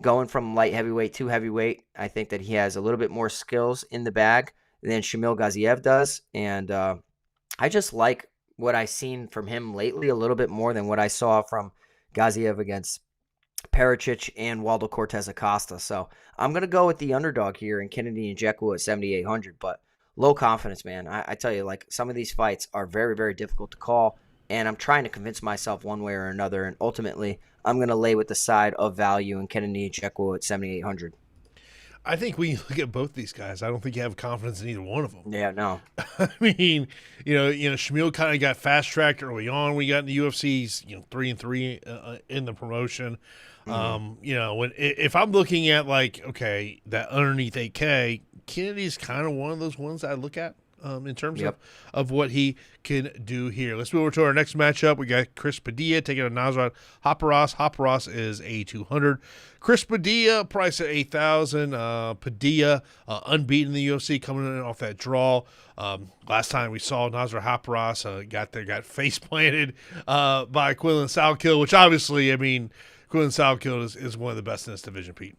Going from light heavyweight to heavyweight, I think that he has a little bit more skills in the bag than Shamil Gaziev does. And I just like what I've seen from him lately a little bit more than what I saw from Gaziev against Pericic and Waldo Cortez Acosta. So I'm going to go with the underdog here in Kennedy Nzechukwu at 7,800, but low confidence, man. I tell you, like, some of these fights are very, very difficult to call, and I'm trying to convince myself one way or another, and ultimately I'm going to lay with the side of value in Kennedy Nzechukwu at 7,800. I think when you look at both these guys, I don't think you have confidence in either one of them. Yeah, no. I mean, Shamil kind of got fast tracked early on. We got in the UFC's 3-3 in the promotion. Mm-hmm. If I'm looking at that underneath 8K, Kennedy's kind of one of those ones I look at in terms of what he can do here. Let's move over to our next matchup. We got Chris Padilla taking on Nasrat Haqparast. Haqparast is A200. Chris Padilla priced at 8,000. Padilla unbeaten in the UFC, coming in off that draw. Last time we saw Nasrat Haqparast got face planted by Quinlan Salkill, which obviously, I mean, Quinlan Salkill is one of the best in this division, Pete.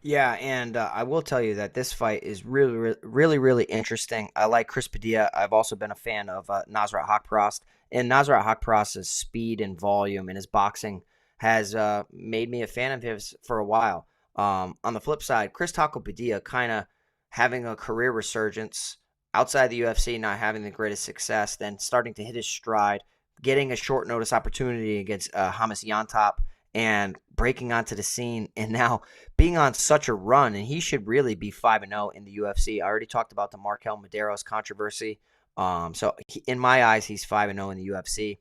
Yeah, and I will tell you that this fight is really, really, really interesting. I like Chris Padilla. I've also been a fan of Nasrat Haqparast. And Nasrat Haqparast's speed and volume and his boxing has made me a fan of his for a while. On the flip side, Chris Taco Padilla kind of having a career resurgence outside the UFC, not having the greatest success, then starting to hit his stride, getting a short notice opportunity against Hamas Yantop, and breaking onto the scene, and now being on such a run, and he should really be 5-0 in the UFC. I already talked about the Mederos controversy. In my eyes, he's 5-0 in the UFC.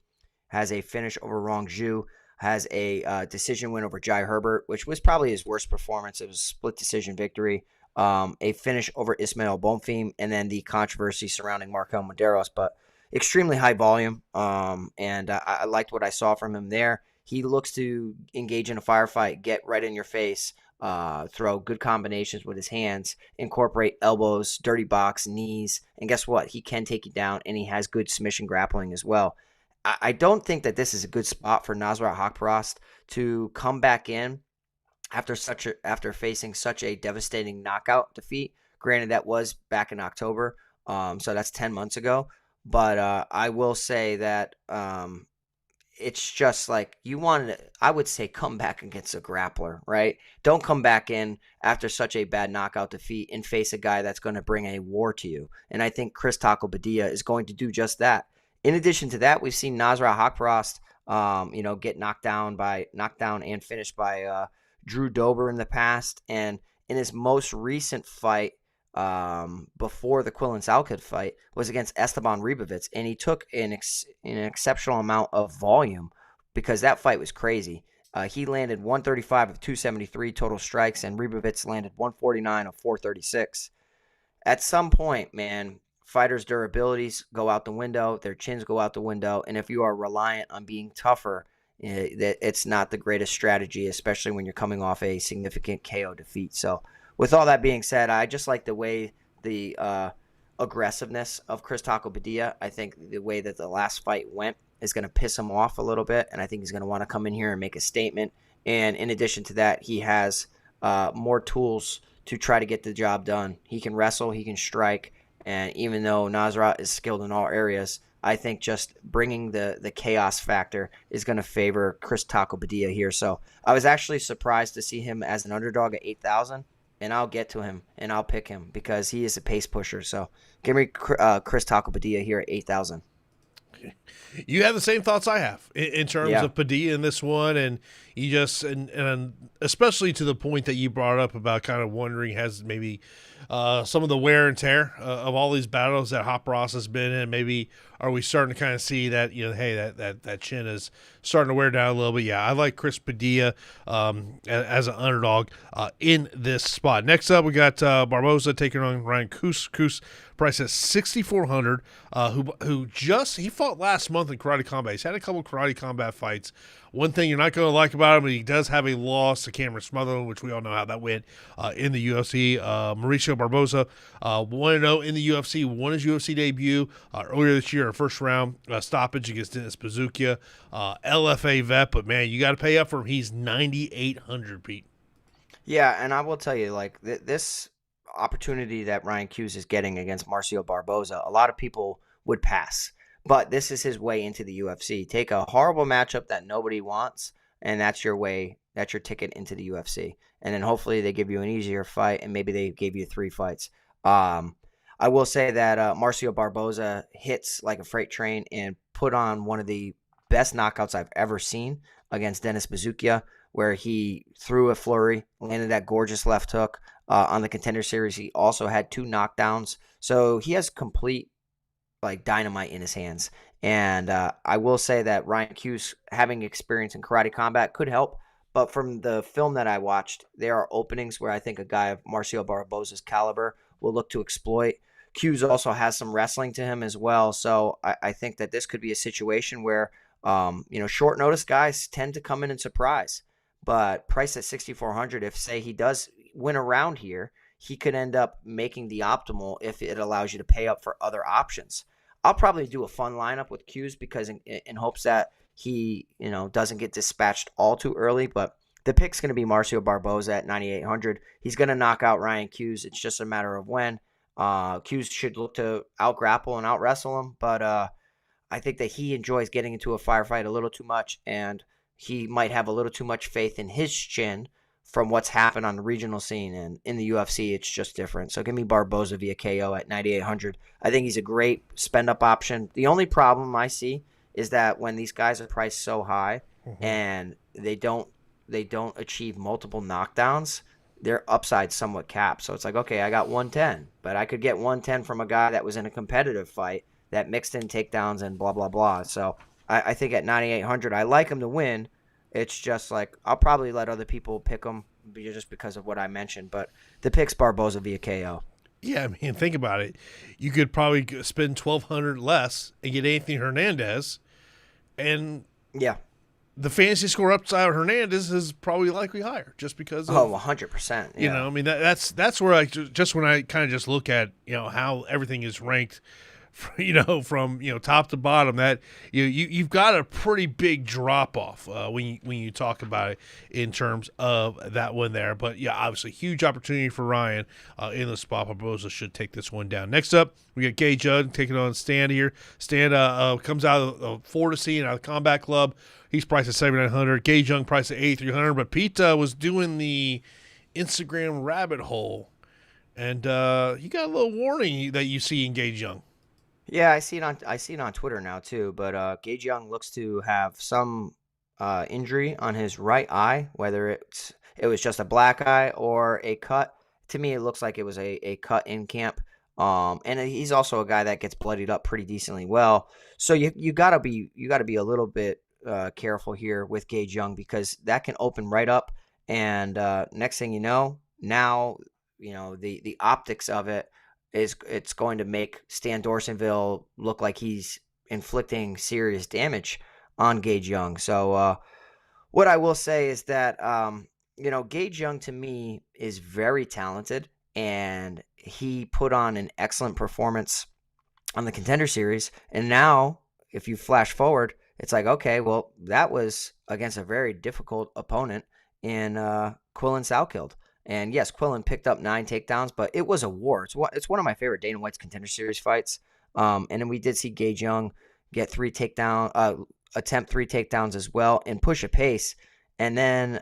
Has a finish over Rong Zhu, has a decision win over Jai Herbert, which was probably his worst performance. It was a split decision victory. A finish over Ismail Bonfim, and then the controversy surrounding Markel Mederos, but extremely high volume. I liked what I saw from him there. He looks to engage in a firefight, get right in your face, throw good combinations with his hands, incorporate elbows, dirty box, knees, and guess what? He can take you down, and he has good submission grappling as well. I don't think that this is a good spot for Nasrat Haqparast to come back in after facing such a devastating knockout defeat. Granted, that was back in October, so that's 10 months ago. But I will say that it's just like you wanted to, I would say, come back against a grappler, right? Don't come back in after such a bad knockout defeat and face a guy that's going to bring a war to you. And I think 𝘁𝗵𝗶𝘀 is going to do just that. In addition to that, we've seen Nasrat Haqparast, get knocked down and finished by Drew Dober in the past. And in his most recent fight, before the 𝘁𝗵𝗶𝘀 fight, was against Esteban Ribovics, and he took an exceptional amount of volume because that fight was crazy. He landed 135 of 273 total strikes, and Ribovics landed 149 of 436. At some point, man, fighters' durabilities go out the window, their chins go out the window, and if you are reliant on being tougher, it's not the greatest strategy, especially when you're coming off a significant KO defeat. So with all that being said, I just like the way the aggressiveness of 𝘁𝗵𝗶𝘀. I think the way that the last fight went is going to piss him off a little bit, and I think he's going to want to come in here and make a statement. And in addition to that, he has more tools to try to get the job done. He can wrestle, he can strike, and even though Nasrat is skilled in all areas, I think just bringing the chaos factor is going to favor 𝘁𝗵𝗶𝗀 here. So I was actually surprised to see him as an underdog at 8,000. And I'll get to him, and I'll pick him because he is a pace pusher. So give me 𝘁𝗵𝗶𝗀 here at 8,000. You have the same thoughts I have in terms of Padilla in this one, and you just and especially to the point that you brought up about kind of wondering has maybe some of the wear and tear of all these battles that Haqparast has been in. Maybe are we starting to kind of see that, hey, that chin is starting to wear down a little bit. Yeah, I like 𝘁𝗵𝗶𝗀 as an underdog in this spot. Next up, we got Barboza taking on Ryan Kus price at 6,400. Who he fought last month in Karate Combat. He's had a couple Karate Combat fights. One thing you're not going to like about him, he does have a loss to Cameron Smotherland, which we all know how that went in the UFC. Mauricio Barboza, 1-0 in the UFC, won his UFC debut earlier this year, a first round stoppage against Dennis Buzukja, LFA vet, but man, you got to pay up for him. He's 9,800, Pete. Yeah, and I will tell you, like this opportunity that Ryan Kus is getting against Mauricio Barboza, a lot of people would pass. But this is his way into the UFC. Take a horrible matchup that nobody wants, and that's your way. That's your ticket into the UFC. And then hopefully they give you an easier fight, and maybe they gave you 3 fights. I will say that Mauricio Barboza hits like a freight train and put on one of the best knockouts I've ever seen against Dennis Buzukja, where he threw a flurry, landed that gorgeous left hook on the Contender Series. He also had 2 knockdowns. So he has complete dynamite in his hands. And I will say that Ryan Kus having experience in Karate Combat could help. But from the film that I watched, there are openings where I think a guy of Mauricio Barboza's caliber will look to exploit. Kus also has some wrestling to him as well. So I think that this could be a situation where, short notice guys tend to come in and surprise. But priced at 6,400, if say he does win a round here, he could end up making the optimal if it allows you to pay up for other options. I'll probably do a fun lineup with Kus because in hopes that he, doesn't get dispatched all too early. But the pick's going to be Mauricio Barboza at 9,800. He's going to knock out Ryan Kus. It's just a matter of when. Kus should look to out-grapple and out-wrestle him. But I think that he enjoys getting into a firefight a little too much, and he might have a little too much faith in his chin from what's happened on the regional scene, and in the UFC, it's just different. So give me Barboza via KO at 9,800. I think he's a great spend-up option. The only problem I see is that when these guys are priced so high and they don't achieve multiple knockdowns, their upside's somewhat capped. So it's like, okay, I got 110, but I could get 110 from a guy that was in a competitive fight that mixed in takedowns and blah, blah, blah. So I think at 9,800, I like him to win. It's just like I'll probably let other people pick him just because of what I mentioned. But the pick's Barboza via KO. Yeah, I mean, think about it. You could probably spend $1,200 less and get Anthony Hernandez, and the fantasy score upside of Hernandez is probably likely higher just because of 100%. Yeah. I mean that's where just when I kind of just look at how everything is ranked from top to bottom, that you've got a pretty big drop off when you talk about it in terms of that one there. But yeah, obviously huge opportunity for Ryan in the spot. Barboza should take this one down. Next up, we got Gay Judd taking on Stan here. Stan comes out of the Florida scene, out of the Combat Club. He's priced at 7,900. Gay Jung priced at 8,300. But Pete was doing the Instagram rabbit hole, and he got a little warning that you see in Gay Jung. Yeah, I see it on Twitter now too. But Gage Young looks to have some injury on his right eye, whether it was just a black eye or a cut. To me, it looks like it was a cut in camp. And he's also a guy that gets bloodied up pretty decently well. So you gotta be a little bit careful here with Gage Young, because that can open right up. And next thing you know, now the optics of it's going to make Stan Dorsonville look like he's inflicting serious damage on Gage Young. So what I will say is that Gage Young to me is very talented, and he put on an excellent performance on the Contender Series. And now, if you flash forward, it's like, okay, well, that was against a very difficult opponent in Quillen Salkild. And yes, Quillen picked up 9 takedowns, but it was a war. It's one of my favorite Dana White's Contender Series fights. And then we did see Gage Young get attempt 3 takedowns as well, and push a pace. And then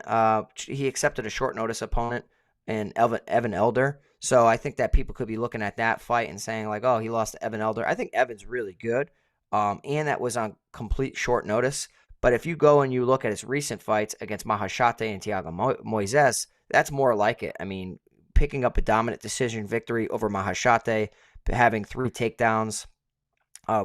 he accepted a short notice opponent in Evan Elder. So I think that people could be looking at that fight and saying like, oh, he lost to Evan Elder. I think Evan's really good. And that was on complete short notice. But if you go and you look at his recent fights against Mahashate and Thiago Moises, that's more like it. I mean, picking up a dominant decision victory over Mahashate, having 3 takedowns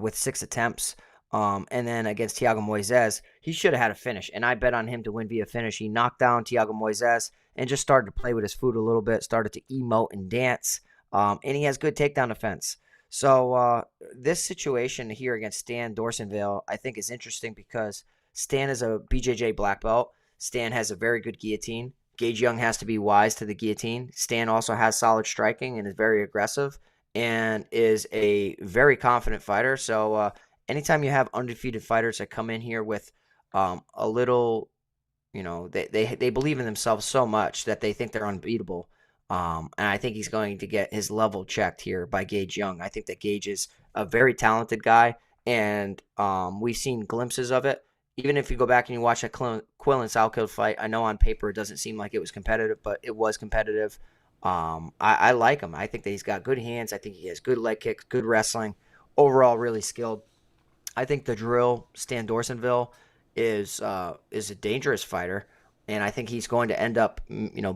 with 6 attempts. And then against Thiago Moises, he should have had a finish. And I bet on him to win via finish. He knocked down Thiago Moises and just started to play with his food a little bit, started to emote and dance. And he has good takedown defense. So this situation here against Stan Dorsonville, I think, is interesting because Stan is a BJJ black belt. Stan has a very good guillotine. Gage Young has to be wise to the guillotine. Stan also has solid striking and is very aggressive and is a very confident fighter. So anytime you have undefeated fighters that come in here with a little, they believe in themselves so much that they think they're unbeatable. And I think he's going to get his level checked here by Gage Young. I think that Gage is a very talented guy, and we've seen glimpses of it. Even if you go back and you watch that Quillen Salkild fight, I know on paper it doesn't seem like it was competitive, but it was competitive. I like him. I think that he's got good hands. I think he has good leg kicks, good wrestling, overall really skilled. I think the drill, Stan Dorsonville, is a dangerous fighter, and I think he's going to end up,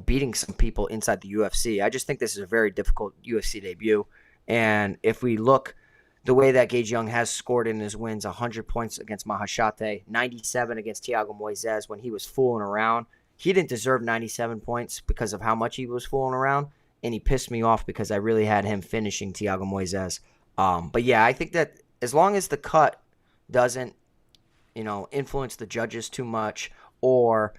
beating some people inside the UFC. I just think this is a very difficult UFC debut, and if we look the way that Gage Young has scored in his wins, 100 points against Mahashate, 97 against Thiago Moises when he was fooling around. He didn't deserve 97 points because of how much he was fooling around, and he pissed me off because I really had him finishing Thiago Moises. But yeah, I think that as long as the cut doesn't, influence the judges too much or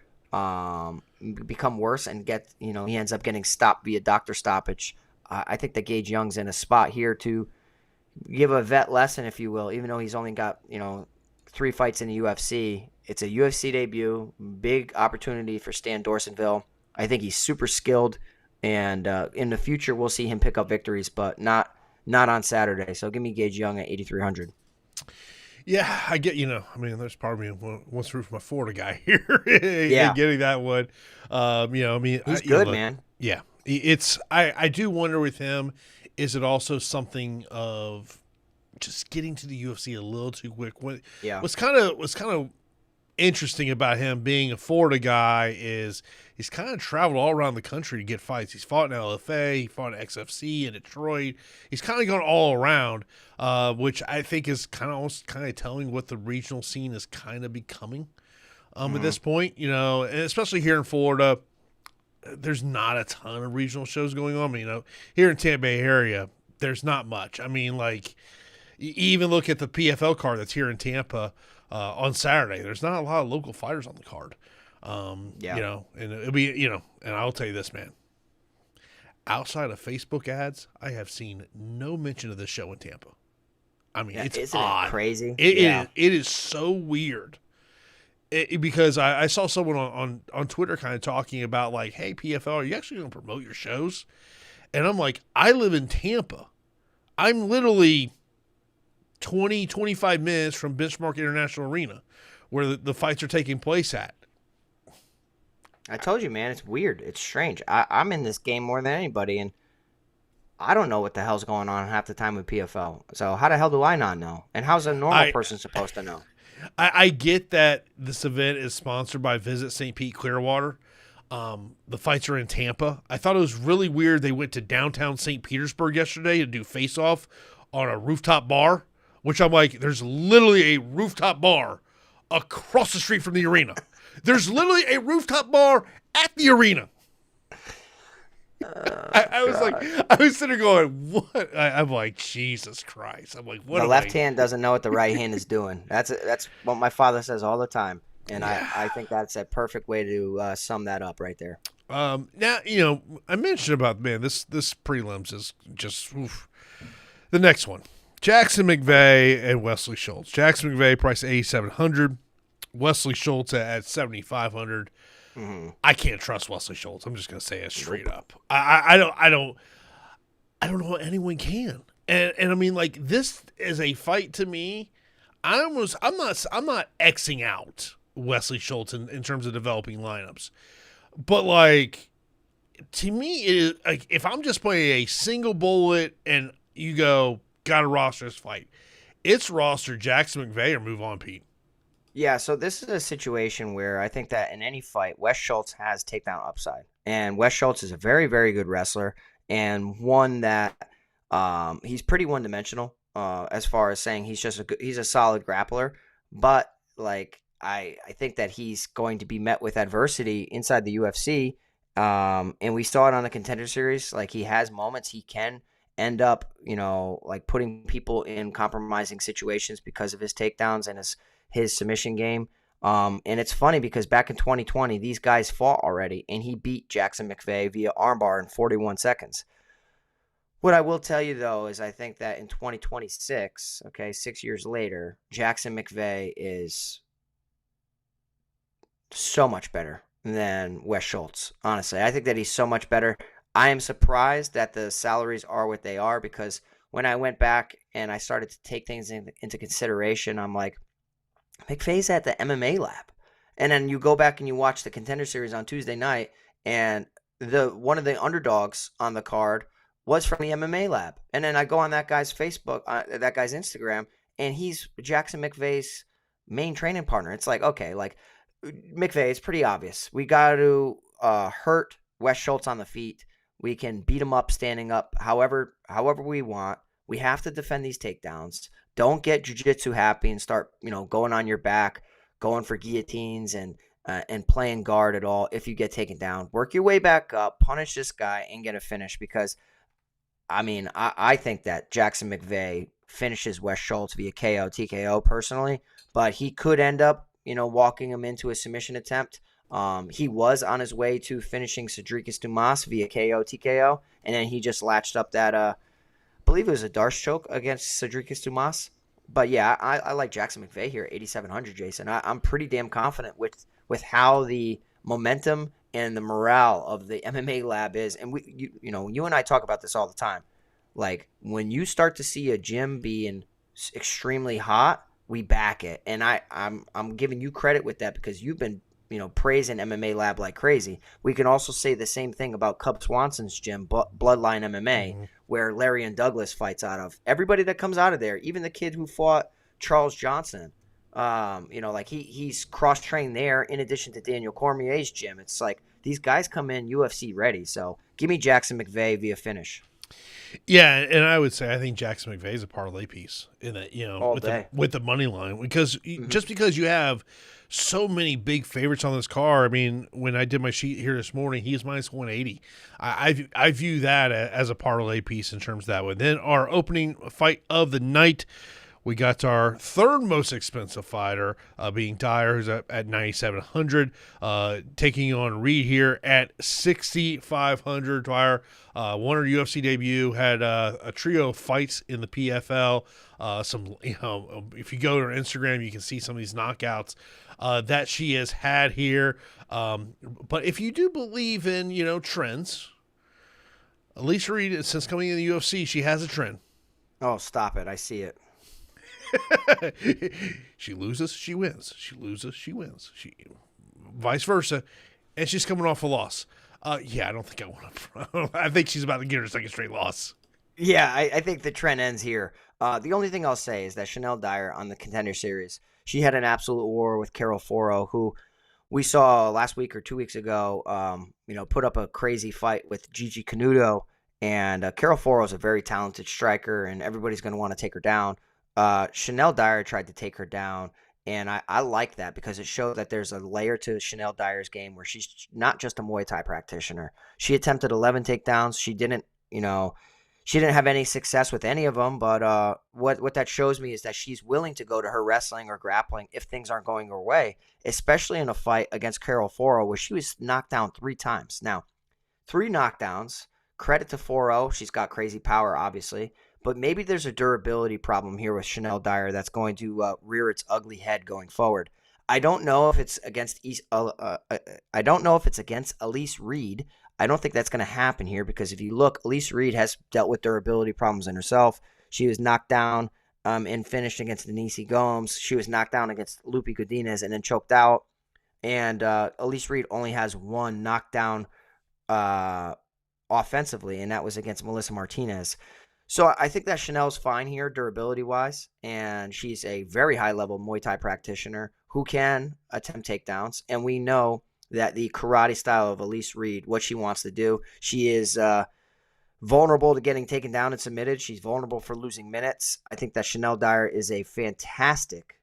become worse and he ends up getting stopped via doctor stoppage, I think that Gage Young's in a spot here to give a vet lesson, if you will, even though he's only got, 3 fights in the UFC. It's a UFC debut, big opportunity for Stan Dorsonville. I think he's super skilled, and in the future we'll see him pick up victories, but not on Saturday. So give me Gage Young at 8,300. Yeah, I get, there's part of me who wants to root for my Florida guy here Yeah. getting that one. He's good, man. Yeah, I do wonder with him, is it also something of just getting to the UFC a little too quick? What's kind of interesting about him being a Florida guy is he's kind of traveled all around the country to get fights. He's fought in LFA, he fought in XFC in Detroit. He's kind of gone all around, which I think is kind of telling what the regional scene is kind of becoming at this point. And especially here in Florida, there's not a ton of regional shows going on. Here in Tampa Bay area, there's not much. Even look at the PFL card that's here in Tampa on Saturday. There's not a lot of local fighters on the card. And it'll be, and I'll tell you this, man. Outside of Facebook ads, I have seen no mention of this show in Tampa. I mean, Yeah, it's isn't odd. it crazy? It is so weird. Because I saw someone on Twitter kind of talking about like, hey, PFL, are you actually going to promote your shows? And I'm like, I live in Tampa. I'm literally 20, 25 minutes from Benchmark International Arena where the fights are taking place at. I told you, man, it's weird. It's strange. I'm in this game more than anybody, and I don't know what the hell's going on half the time with PFL. So how the hell do I not know? And how's a normal person supposed to know? I get that this event is sponsored by Visit St. Pete Clearwater. The fights are in Tampa. I thought it was really weird they went to downtown St. Petersburg yesterday to do face-off on a rooftop bar, which I'm like, there's literally a rooftop bar across the street from the arena. There's literally a rooftop bar at the arena. I was like, I was sitting there going, what? I'm like, Jesus Christ. I'm like, what? The left hand doesn't know what the right hand is doing. That's what my father says all the time. And yeah. I think that's a perfect way to sum that up right there. Now, I mentioned about, man, this prelims is just, oof. The next one, Jackson McVeigh and Wesley Schultz. Jackson McVeigh priced at 8,700. Wesley Schultz at 7,500. Mm-hmm. I can't trust Wesley Schultz. I'm just gonna say it straight up. I don't know how anyone can. And I mean, like, this is a fight to me. I'm not Xing out Wesley Schultz in terms of developing lineups, but like, to me, it is like, if I'm just playing a single bullet and you go got to roster this fight, it's roster Jackson McVeigh or move on, Pete. Yeah, so this is a situation where I think that in any fight, Wes Schultz has takedown upside. And Wes Schultz is a very, very good wrestler, and one that he's pretty one-dimensional as far as saying he's a solid grappler. But like I think that he's going to be met with adversity inside the UFC, and we saw it on the Contender Series. Like, he has moments he can end up, like putting people in compromising situations because of his takedowns and his submission game. And it's funny because back in 2020, these guys fought already, and he beat Jackson McVeigh via armbar in 41 seconds. What I will tell you, though, is I think that in 2026, 6 years later, Jackson McVeigh is so much better than Wes Schultz. Honestly, I think that he's so much better. I am surprised that the salaries are what they are, because when I went back and I started to take things into consideration, I'm like, McVeigh's at the MMA lab. And then you go back and you watch the Contender Series on Tuesday night, and one of the underdogs on the card was from the MMA lab. And then I go on that guy's Facebook, that guy's Instagram, and he's Jackson McVeigh's main training partner. It's like, okay, like, McVeigh, it's pretty obvious. We got to hurt Wes Schultz on the feet. We can beat him up standing up however we want. We have to defend these takedowns. Don't get jiu-jitsu happy and start, going on your back, going for guillotines and playing guard at all if you get taken down. Work your way back up, punish this guy, and get a finish, because, I mean, I think that Jackson McVeigh finishes Wes Schultz via KO, TKO personally, but he could end up, walking him into a submission attempt. He was on his way to finishing 𝘁𝗵𝗀𝗀𝗃 via KO, TKO, and then he just latched up that, I believe it was a Darce choke against 𝘁𝗵𝗀𝗃. But yeah, I like Jackson McVeigh here at 8,700, Jason. I'm pretty damn confident with how the momentum and the morale of the MMA lab is. And you and I talk about this all the time. Like, when you start to see a gym being extremely hot, we back it. And I'm giving you credit with that, because you've been praising MMA lab like crazy. We can also say the same thing about Cub Swanson's gym, Bloodline MMA, where Lerryan Douglas fights out of. Everybody that comes out of there, even the kid who fought Charles Johnson, like he's cross-trained there in addition to Daniel Cormier's gym. It's like these guys come in UFC ready. So give me Jackson McVeigh via finish. Yeah, and I would say I think Jackson McVeigh is a parlay piece in that, with the money line, because just because you have so many big favorites on this card. I mean, when I did my sheet here this morning, he is minus 180. I view that as a parlay piece in terms of that one. Then our opening fight of the night We got our third most expensive fighter, being Dyer, who's at 9,700, taking on Reed here at 6,500. Dyer, won her UFC debut, had a trio of fights in the PFL. If you go to her Instagram, you can see some of these knockouts that she has had here. But if you do believe in, trends, Elise Reed, since coming in the UFC, she has a trend. Oh, stop it. I see it. She loses, she wins. She loses, she wins. Vice versa. And she's coming off a loss. I don't think I want to. I think she's about to get her second straight loss. Yeah, I think the trend ends here. The only thing I'll say is that Chanel Dyer on the Contender Series, she had an absolute war with Carol Foro, who we saw last week or 2 weeks ago, put up a crazy fight with Gigi Canuto. And Carol Foro is a very talented striker, and everybody's going to want to take her down. Chanel Dyer tried to take her down, and I like that because it showed that there's a layer to Chanel Dyer's game where she's not just a Muay Thai practitioner. She attempted 11 takedowns. She didn't have any success with any of them, but what that shows me is that she's willing to go to her wrestling or grappling if things aren't going her way, especially in a fight against Carol Foro where she was knocked down 3 times. Now, 3 knockdowns, credit to Foro. She's got crazy power, obviously. But maybe there's a durability problem here with Chanel Dyer that's going to rear its ugly head going forward. I don't know if it's against Elise Reed. I don't think that's going to happen here because if you look, Elise Reed has dealt with durability problems in herself. She was knocked down and finished against Denise Gomes. She was knocked down against Lupi Godinez and then choked out. And Elise Reed only has 1 knockdown offensively, and that was against Melissa Martinez. So I think that Chanel's fine here durability-wise, and she's a very high-level Muay Thai practitioner who can attempt takedowns. And we know that the karate style of Elise Reed, what she wants to do, she is vulnerable to getting taken down and submitted. She's vulnerable for losing minutes. I think that Chanel Dyer is a fantastic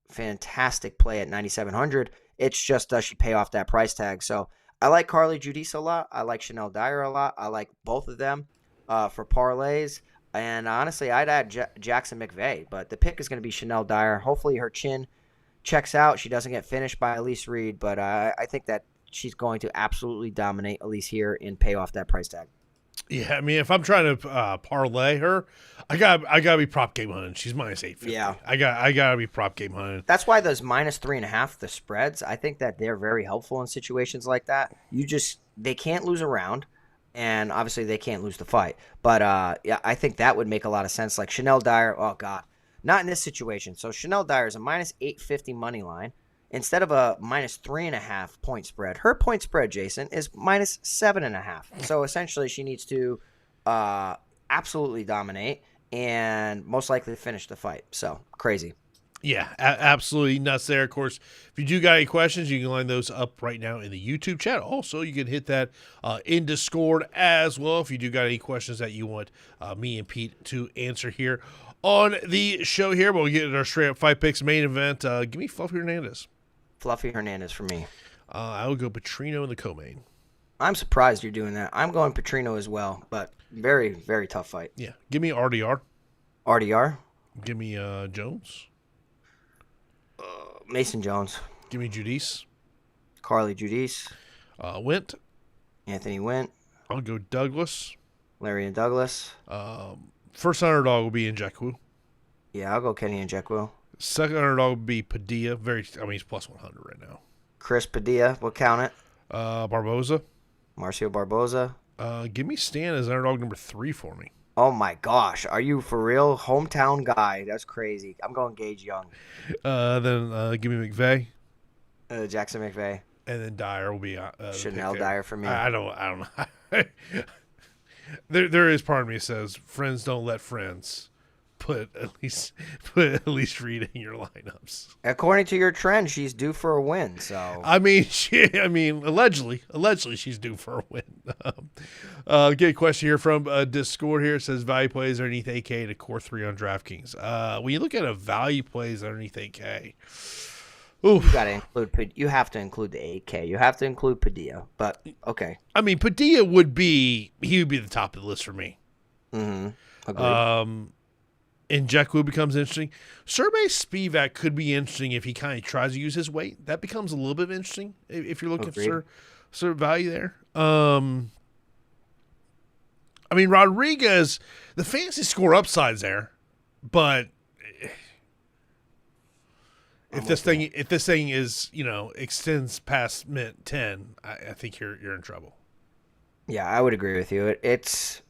play at 9,700. It's just does she pay off that price tag? So I like Carli Judice a lot. I like Chanel Dyer a lot. I like both of them for parlays. And honestly, I'd add 𝗲𝗵𝗶𝘀, but the pick is going to be Chanel Dyer. Hopefully her chin checks out. She doesn't get finished by Elise Reed, but I think that she's going to absolutely dominate Elise here and pay off that price tag. Yeah, I mean, if I'm trying to parlay her, I gotta be prop game hunting. She's minus 850. Yeah, I gotta be prop game hunting. That's why those minus 3.5 the spreads. I think that they're very helpful in situations like that. They can't lose a round. And obviously they can't lose the fight. But, I think that would make a lot of sense. Like Chanel Dyer, oh, God. Not in this situation. So Chanel Dyer is a minus 850 money line instead of a minus 3.5 point spread. Her point spread, Jason, is minus 7.5. So essentially she needs to absolutely dominate and most likely finish the fight. So crazy. Yeah, absolutely nuts there. Of course, if you do got any questions, you can line those up right now in the YouTube chat. Also, you can hit that in Discord as well if you do got any questions that you want me and Pete to answer here on the show here. But we'll get our straight-up fight picks main event. Give me Fluffy Hernandez. Fluffy Hernandez for me. I will go Petrino in the co-main. I'm surprised you're doing that. I'm going Petrino as well, but very, very tough fight. Yeah, give me RDR. RDR? Give me Jones. Mason Jones. Give me Judice. Carli Judice. Wint. Anthony Wint. I'll go Douglas. Lerryan Douglas. First underdog will be Nzechukwu. Yeah, I'll go Kenny Nzechukwu. Second underdog will be Padilla. He's plus 100 right now. Chris Padilla. We'll count it. Barboza. Marcio Barboza. Give me Stan as underdog number 3 for me. Oh, my gosh. Are you for real? Hometown guy. That's crazy. I'm going Gage Young. Then give me McVeigh. 𝗲𝗵𝗶𝘀. And then Dyer will be Chanel Dyer for me. I don't know. there is part of me that says friends don't let friends. Put at least Reed in your lineups. According to your trend, she's due for a win. So allegedly she's due for a win. Get a question here from Discord here. It says value plays underneath AK to core 3 on DraftKings. When you look at a value plays underneath AK, oof. You have to include the AK. You have to include Padilla. But okay. I mean, Padilla would be the top of the list for me. Mm-hmm. Agreed. Nzechukwu becomes interesting. Sergei Spivac could be interesting if he kind of tries to use his weight. That becomes a little bit interesting if you're looking for sort of value there. I mean, Rodrigues, the fantasy score upside's there, but if this thing is, extends past mint 10, I think you're in trouble. Yeah, I would agree with you. It's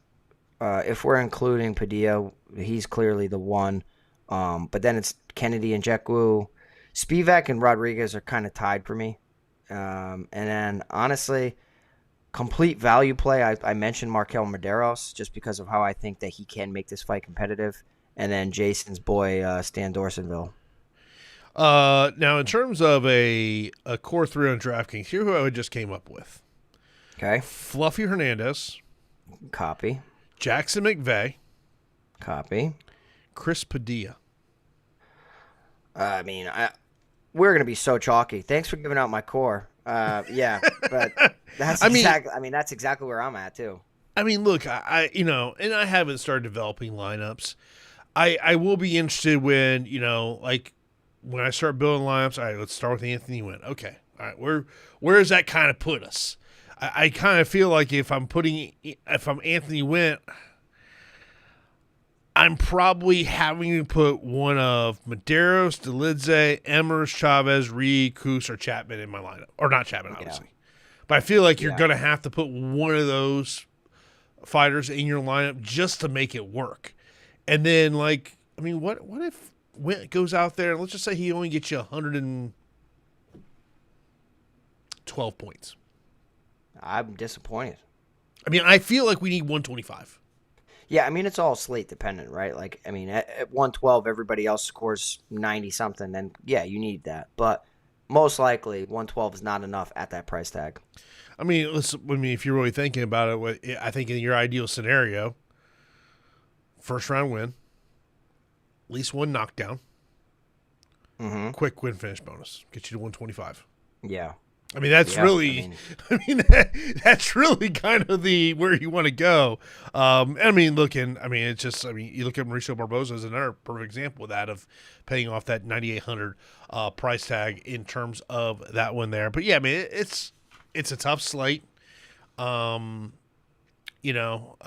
if we're including Padilla, he's clearly the one. But then it's Kennedy and Nzechukwu. Spivac and Rodrigues are kind of tied for me. And then honestly, complete value play. I mentioned MarQuel Mederos just because of how I think that he can make this fight competitive. And then Jason's boy, Stan Dorsonville. Now, in terms of a core 3 on DraftKings, here who I just came up with. Okay. Fluffy Hernandez. Copy. Jackson McVeigh. Copy. Chris Padilla. I mean, we're going to be so chalky. Thanks for giving out my core. Yeah, but that's exactly where I'm at too. I mean, look, I and I haven't started developing lineups. I will be interested when, like when I start building lineups. All right, let's start with Anthony Wint. Okay. All right. Where does that kind of put us? I kind of feel like if I'm Anthony Wint, I'm probably having to put one of Mederos, Dolidze, Emmers, Chaves, Rodrigues, or Chatman in my lineup. Or not Chatman, obviously. Yeah. But I feel like you're going to have to put one of those fighters in your lineup just to make it work. And then, what if Wint goes out there and let's just say he only gets you 112 points? I'm disappointed. I mean, I feel like we need 125. Yeah, I mean, it's all slate dependent, right? Like, I mean, at 112, everybody else scores 90-something, then, yeah, you need that. But most likely, 112 is not enough at that price tag. I mean, if you're really thinking about it, I think in your ideal scenario, first round win, at least one knockdown, quick win finish bonus, get you to 125. Yeah. I mean, that's that's really kind of where you want to go. You look at Mauricio Barboza as another perfect example of that, of paying off that 9,800 price tag in terms of that one there. But yeah, I mean, it's a tough slate. I know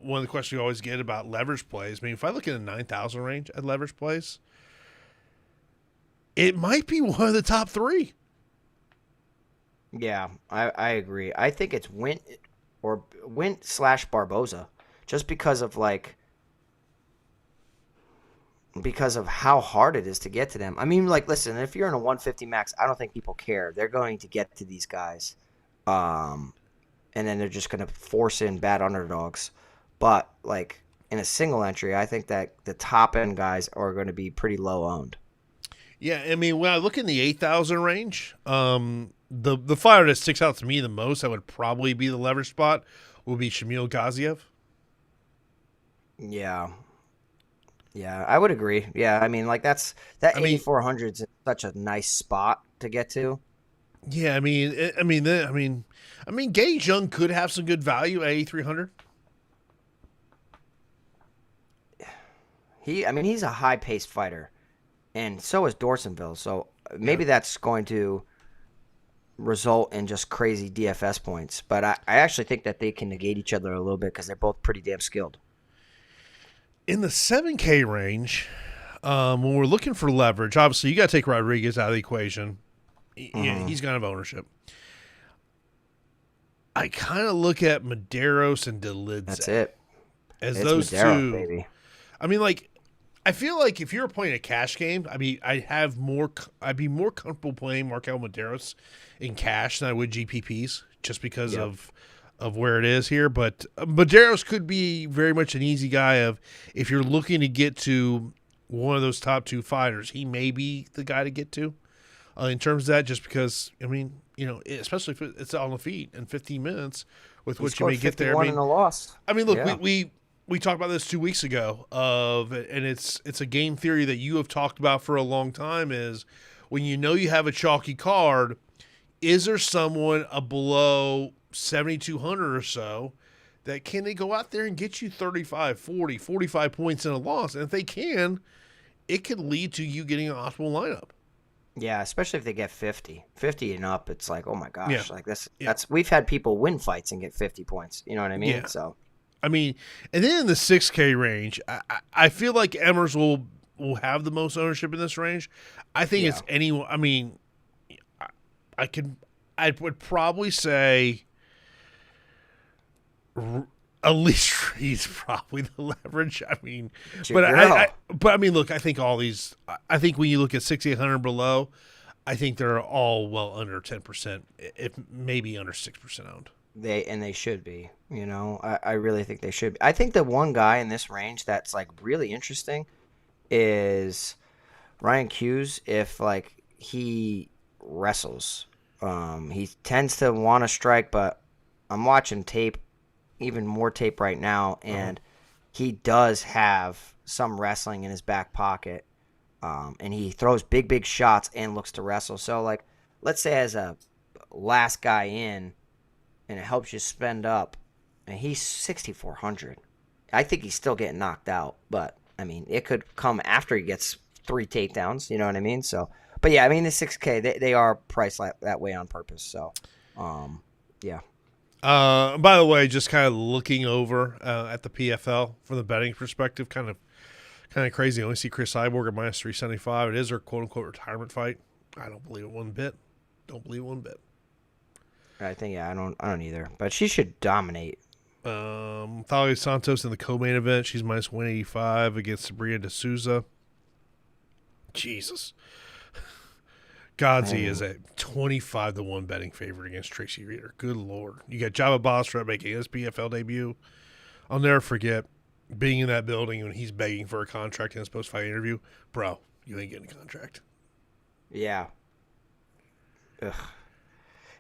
one of the questions you always get about leverage plays. I mean, if I look at the 9,000 range at leverage plays, it might be one of the top 3. Yeah, I agree. I think it's Wint / Barboza, just because of how hard it is to get to them. I mean, listen, if you're in a 150 max, I don't think people care. They're going to get to these guys, and then they're just going to force in bad underdogs. But in a single entry, I think that the top end guys are going to be pretty low owned. Yeah, I mean, when I look in the 8,000 range, the fighter that sticks out to me the most, that would probably be the leverage spot, would be Shamil Gaziev. Yeah, I would agree. Yeah, I mean, that 8,400 is such a nice spot to get to. Yeah, I mean, Gage Young could have some good value at 8,300. He's a high paced fighter, and so is Dorsonville. So maybe that's going to result in just crazy DFS points. But I actually think that they can negate each other a little bit because they're both pretty damn skilled. In the 7K range, when we're looking for leverage, obviously you got to take Rodrigues out of the equation. He's kind of ownership. I kind of look at Mederos and Dolidze. That's it. As it's those Mederos, two. Baby. I mean, I feel like if you're playing a cash game, I mean, I'd be more comfortable playing MarQuel Mederos in cash than I would GPPs, just because of where it is here. But Mederos could be very much an easy guy. If you're looking to get to one of those top 2 fighters, he may be the guy to get to in terms of that. Just because, I mean, especially if it's on the feet in 15 minutes, with which you may get there. I mean, in a loss. I mean, look, we talked about this 2 weeks ago, and it's a game theory that you have talked about for a long time, is when you have a chalky card, is there someone below 7,200 or so that can they go out there and get you 35, 40, 45 points in a loss? And if they can, it could lead to you getting an optimal lineup. Yeah, especially if they get 50. 50 and up, it's like, oh my gosh. Yeah. Like that's we've had people win fights and get 50 points. You know what I mean? Yeah. So I mean, and then in the 6K range, I feel like Emmers will have the most ownership in this range. I think it's anyone. I mean, I would probably say at least he's probably the leverage. I mean, but I mean, look, I think all these. I think when you look at 6,800 below, I think they're all well under 10%, if maybe under 6% owned. They should be. You know, I really think they should be. I think the one guy in this range that's like really interesting is Ryan Hughes. If like he wrestles, he tends to want to strike, but I'm watching tape, even more tape right now, and he does have some wrestling in his back pocket, and he throws big shots and looks to wrestle. So like, let's say as a last guy in, and it helps you spend up, and he's 6,400. I think he's still getting knocked out, but I mean, it could come after he gets 3 takedowns. You know what I mean? So, but yeah, I mean, the 6K, they are priced that way on purpose. So, yeah. By the way, just kind of looking over at the PFL from the betting perspective, kind of crazy. I only see Chris Cyborg at minus 375. It is her quote unquote retirement fight. I don't believe it one bit. Don't believe it one bit. I think I don't either. But she should dominate. Thalia Santos in the co-main event. She's minus 185 against Sabrina De Souza. Jesus. Gaziev is a 25-1 betting favorite against Tracy Reeder. Good Lord. You got Java Basra making his PFL debut. I'll never forget being in that building when he's begging for a contract in his post-fight interview. Bro, you ain't getting a contract. Yeah. Ugh.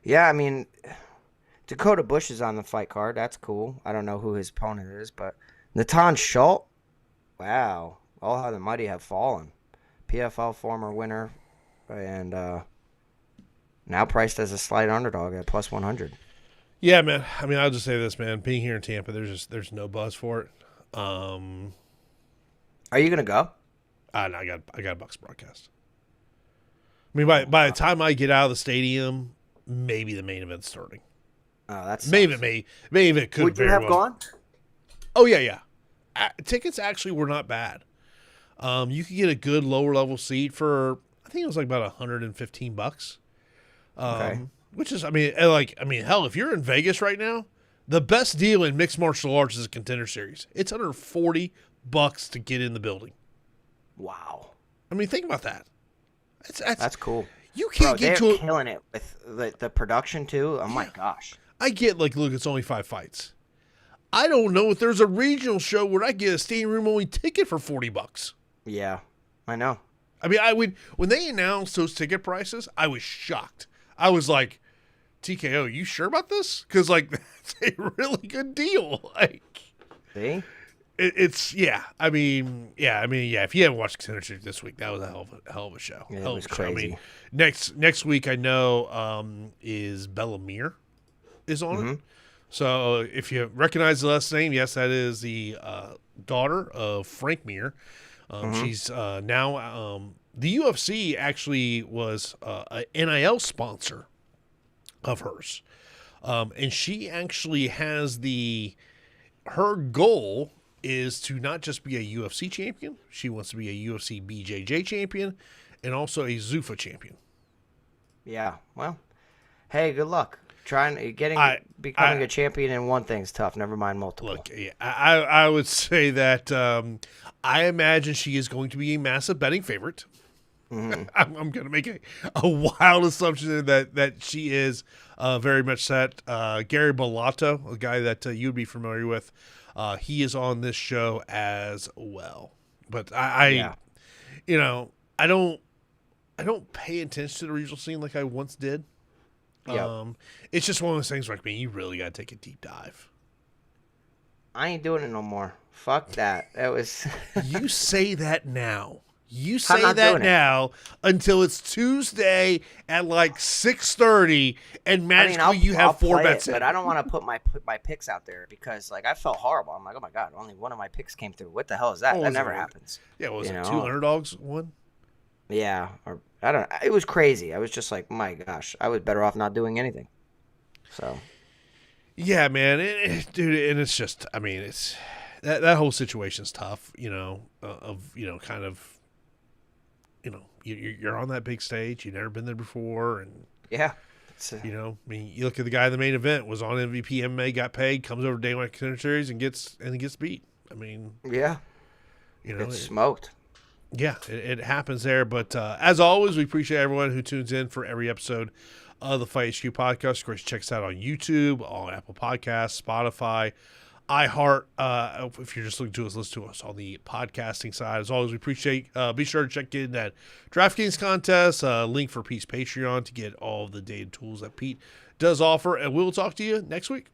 Yeah, I mean, Dakota Bush is on the fight card. That's cool. I don't know who his opponent is, but Natan Schultz, wow. All how the mighty have fallen. PFL former winner, and now priced as a slight underdog at plus 100. Yeah, man. I mean, I'll just say this, man. Being here in Tampa, there's no buzz for it. Are you gonna go? No, I got a Bucks broadcast. I mean, by the time I get out of the stadium, maybe the main event's starting. Oh, that's maybe it could. Would you have gone? Oh yeah. Tickets actually were not bad. You could get a good lower level seat for, I think it was like about $115. Okay. Which is, I mean, hell, if you're in Vegas right now, the best deal in mixed martial arts is a Contender Series. It's under $40 to get in the building. Wow. I mean, think about that. That's cool. You can't get they're killing it with the production too. Oh my gosh. I get like, look, it's only 5 fights. I don't know if there's a regional show where I get a standing room only ticket for $40. Yeah, I know. I mean, when they announced those ticket prices, I was shocked. I was like, TKO, you sure about this? Because like that's a really good deal. Like, see, it's yeah. I mean, if you haven't watched Contender Series this week, that was a hell of a show. Yeah, it was crazy. I mean, next week I know is Bellamere is on it. So if you recognize the last name, yes, that is the daughter of Frank Mir. She's now the UFC actually was an NIL sponsor of hers, and she actually has her goal is to not just be a UFC champion. She wants to be a UFC BJJ champion and also a Zuffa champion. Yeah, well, hey, good luck. Becoming a champion in one thing's tough. Never mind multiple. Look, I would say that I imagine she is going to be a massive betting favorite. I'm going to make a wild assumption that she is very much set. Gary Bellato, a guy that you'd be familiar with, he is on this show as well. But I don't pay attention to the regional scene like I once did. Yep. It's just one of those things where, you really got to take a deep dive. I ain't doing it no more. Fuck that. That was. You say that now. You I'm say not that doing it. now until it's Tuesday at like 6:30, and magically you have I'll 4 play bets it, in. but I don't want to put my picks out there because like I felt horrible. I'm like, oh my god, only one of my picks came through. What the hell is that? What That was never it? happens. Yeah, what was You it, know? 2 underdogs won? Yeah, or I don't know. It was crazy. I was just like, my gosh, I was better off not doing anything. So Yeah, man, dude, and it's just, I mean, it's that whole situation's tough, kind of, you're on that big stage, you've never been there before, and yeah, I mean, you look at the guy in the main event, was on MVP, MMA, got paid, comes over to day one contender series and gets beat. I mean, yeah, it's smoked. Yeah, it happens there. But as always, we appreciate everyone who tunes in for every episode of the Fight HQ podcast. Of course, check us out on YouTube, on Apple Podcasts, Spotify, iHeart. If you're just listen to us on the podcasting side. As always, we appreciate. Be sure to check in that DraftKings contest. Link for Pete's Patreon to get all of the data tools that Pete does offer. And we'll talk to you next week.